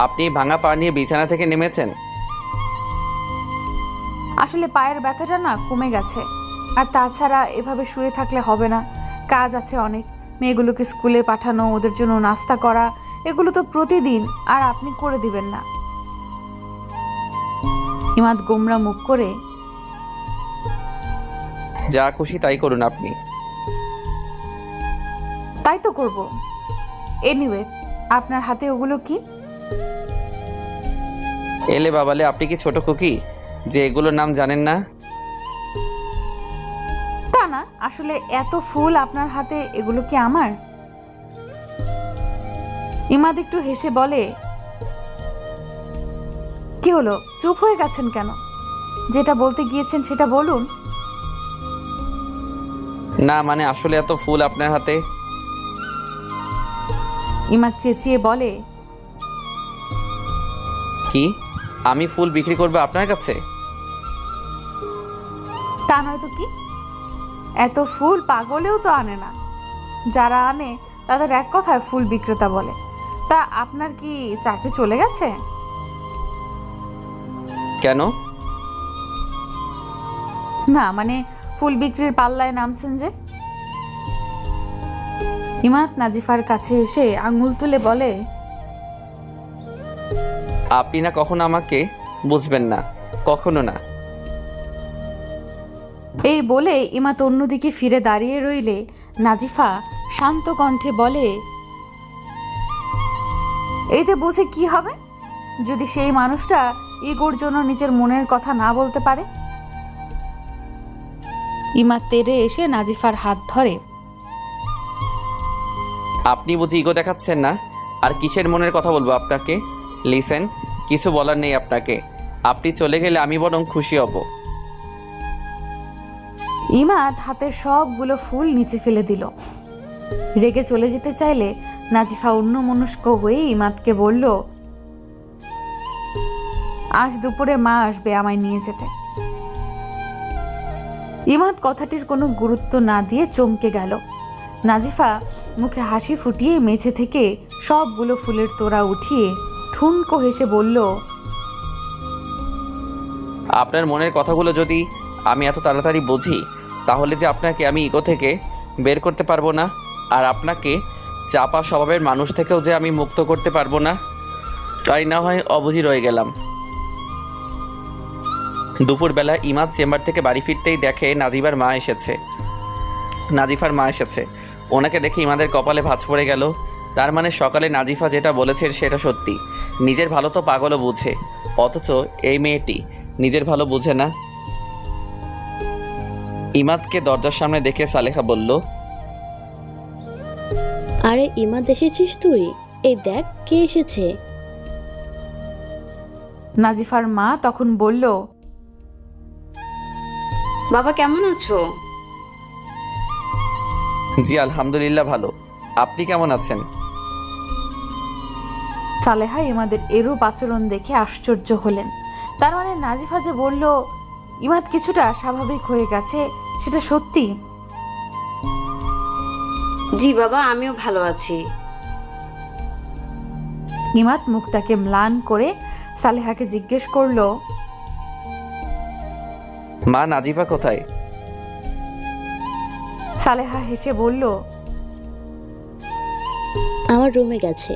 আপনি ভাঙা পা নিয়ে বিছানা থেকে নেমেছেন?
আসলে পায়ের ব্যথাটা না কমে গেছে। আর তাছাড়া এভাবে শুয়ে থাকলে হবে না, কাজ আছে অনেক। মেয়েগুলোকে স্কুলে পাঠানো, ওদের জন্য নাস্তা করা, এগুলো তো প্রতিদিন, আর আপনি করে দিবেন না। ইমাদ গোমরা মুখ করে,
যা খুশি তাই করুন আপনি।
তাই তো করব। এনিওয়ে, আপনার হাতে ওগুলো কি?
এলে বাবালে, আপনি কি ছোট খুকি যে এগুলোর নাম জানেন না?
তা না, আসলে এত ফুল আপনার হাতে, এগুলো কি আমার? ইমাদ একটু হেসে বলে, কি হলো, চুপ হয়ে গেছেন কেন? যেটা বলতে গিয়েছেন সেটা বলুন।
না মানে আসলে এত ফুল আপনার হাতে।
ইমাদ চেঁচিয়ে বলে,
কি আমি ফুল বিক্রি করবো আপনার কাছে?
তা নয়তো কি, এত ফুল পাগলেও তো আনে না। যারা আনে তাদের এক কথায় ফুল বিক্রেতা বলে। তা আপনার কি চাকরি চলে গেছে?
কেন?
না মানে ফুল বিক্রির পাল্লায় নামছেন যে। ইমাদ নাজিফার কাছে এসে আঙুল তুলে বলে,
আপনি না কখনো আমাকে বুঝবেন না, কখনো না।
এই বলে ইমাদ অন্যদিকে ফিরে দাঁড়িয়ে রইলে নাজিফা শান্ত কণ্ঠে বলে, এইতে বুঝে কি হবে যদি সেই মানুষটা ইগোর জন্য নিজের মনের কথা না বলতে পারে? ইমাদ তেড়ে এসে নাজিফার হাত ধরে।
আপনি বুঝি ইগো দেখাচ্ছেন না? আর কিসের মনের কথা বলবো আপনাকে? লিসেন, কিছু বলার নেই আপনাকে। আপনি চলে গেলে আমি বরং খুশি হব।
ইমাদ হাতের সবগুলো ফুল নিচে ফেলে দিল। রেগে চলে যেতে চাইলে নাজিফা অন্যমনস্ক হয়ে ইমাদকে বলল, আজ দুপুরে মা আসবে আমায় নিয়ে যেতে। ইমাদ কথাটির কোনো গুরুত্ব না দিয়ে চমকে গেল। নাজিফা মুখে হাসি ফুটিয়ে মেঝে থেকে সবগুলো ফুলের তোড়া উঠিয়ে ঠুনকো হেসে বলল,
আপনার মনের কথাগুলো যদি আমি এত তাড়াতাড়ি বুঝি তাহলে যে আপনাকে আমি ইগো থেকে বের করতে পারবো না, আর আপনাকে চাপা স্বভাবের মানুষ থেকেও যে আমি মুক্ত করতে পারবো না, তাই না হয় অবুঝি রয়ে গেলাম। দুপুরবেলা ইমাদ চেম্বার থেকে বাড়ি ফিরতেই দেখে নাজিফার মা এসেছে। ওনাকে দেখে ইমাদের কপালে ভাঁজ পড়ে গেল। তার মানে সকালে নাজিফা যেটা বলেছে সেটা সত্যি। নিজের ভালো তো পাগলও বুঝে, অথচ এই মেয়েটি নিজের ভালো বুঝে না। ইমাদকে দরজার সামনে দেখে সালেহা বলল,
আরে ইমাদ এসেছিস তুই? এই দেখ কে এসেছে।
নাজিফার মা তখন বলল,
বাবা কেমন আছো?
জি আলহামদুলিল্লাহ ভালো, আপনি কেমন আছেন?
সালেহা ইমাদের এরূপ আচরণ দেখে আশ্চর্য হলেন। তার মানে নাজিফা যে বলল ইমাদ কিছুটা স্বাভাবিক হয়ে গেছে সেটা সত্যি।
জি বাবা, আমিও ভালো আছি।
ইমাদ মুখটাকে ম্লান করে সালেহাকে জিজ্ঞেস করলো,
মা নাজিফা কোথায়?
সালেহা হেসে বলল,
আমার রুমে গেছে।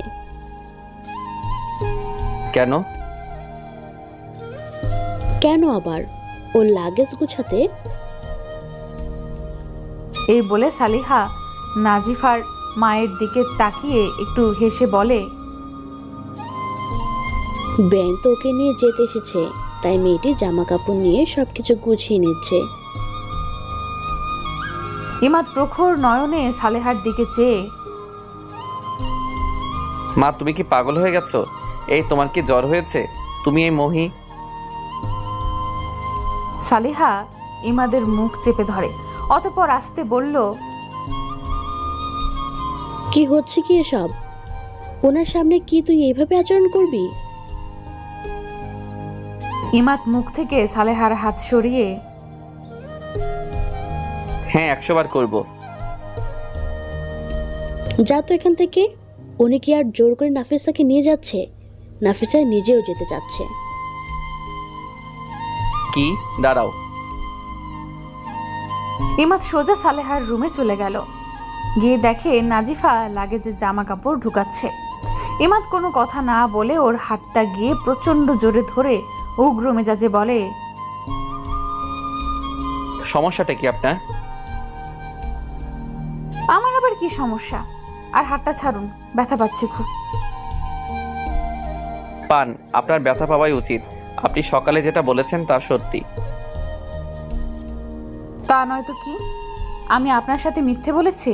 কেন?
কেন আবার? ওর লাগেজ গুছাতে।
এই বলে সালিহা নাজিফার মায়ের দিকে তাকিয়ে একটু হেসে বলে,
ব্যান তো ওকে নিয়ে যেতে এসেছে, তাই মেয়েটি জামা কাপড় নিয়ে সবকিছু গুছিয়ে নিচ্ছে।
ইমাদ প্রখর নয়নে সালেহার দিকে চেয়ে,
মা তুমি কি পাগল হয়ে গেছো? এই তোমার কি জ্বর হয়েছে? তুমি এই মহি।
সালেহা ইমাদের মুখ চেপে ধরে, অতঃপর আস্তে বলল,
কি হচ্ছে কি এসব? ওনার সামনে কি তুই এইভাবে আচরণ করবি?
ইমাদ মুখ থেকে সালেহার হাত সরিয়ে,
হ্যাঁ 100 বার করব।
যা তো এখান থেকে। উনি কি আর জোর করে নাফিসাকে নিয়ে যাচ্ছে? নাফিসা নিজেও যেতে চাচ্ছে।
কি? দাঁড়াও।
ইমাদ সোজা সালেহার রুমে চলে গেল। গিয়ে দেখে নাজিফা লাগেজে জামা কাপড় ঢুকাচ্ছে। ইমাদ কোনো কথা না বলে ওর হাতটা গিয়ে প্রচন্ড জোরে ধরে উগ্র মেজাজে বলে,
সমস্যাটা কি আপনার?
আমার আবার কি সমস্যা? আর হাতটা ছাড়ুন, ব্যথা পাচ্ছি খুব।
পান, আপনার ব্যথা পাওয়াই উচিত। আপনি সকালে যেটা বলেছেন তা সত্যি।
তা নয়তো কি? আমি আপনার সাথে মিথ্যে বলেছি?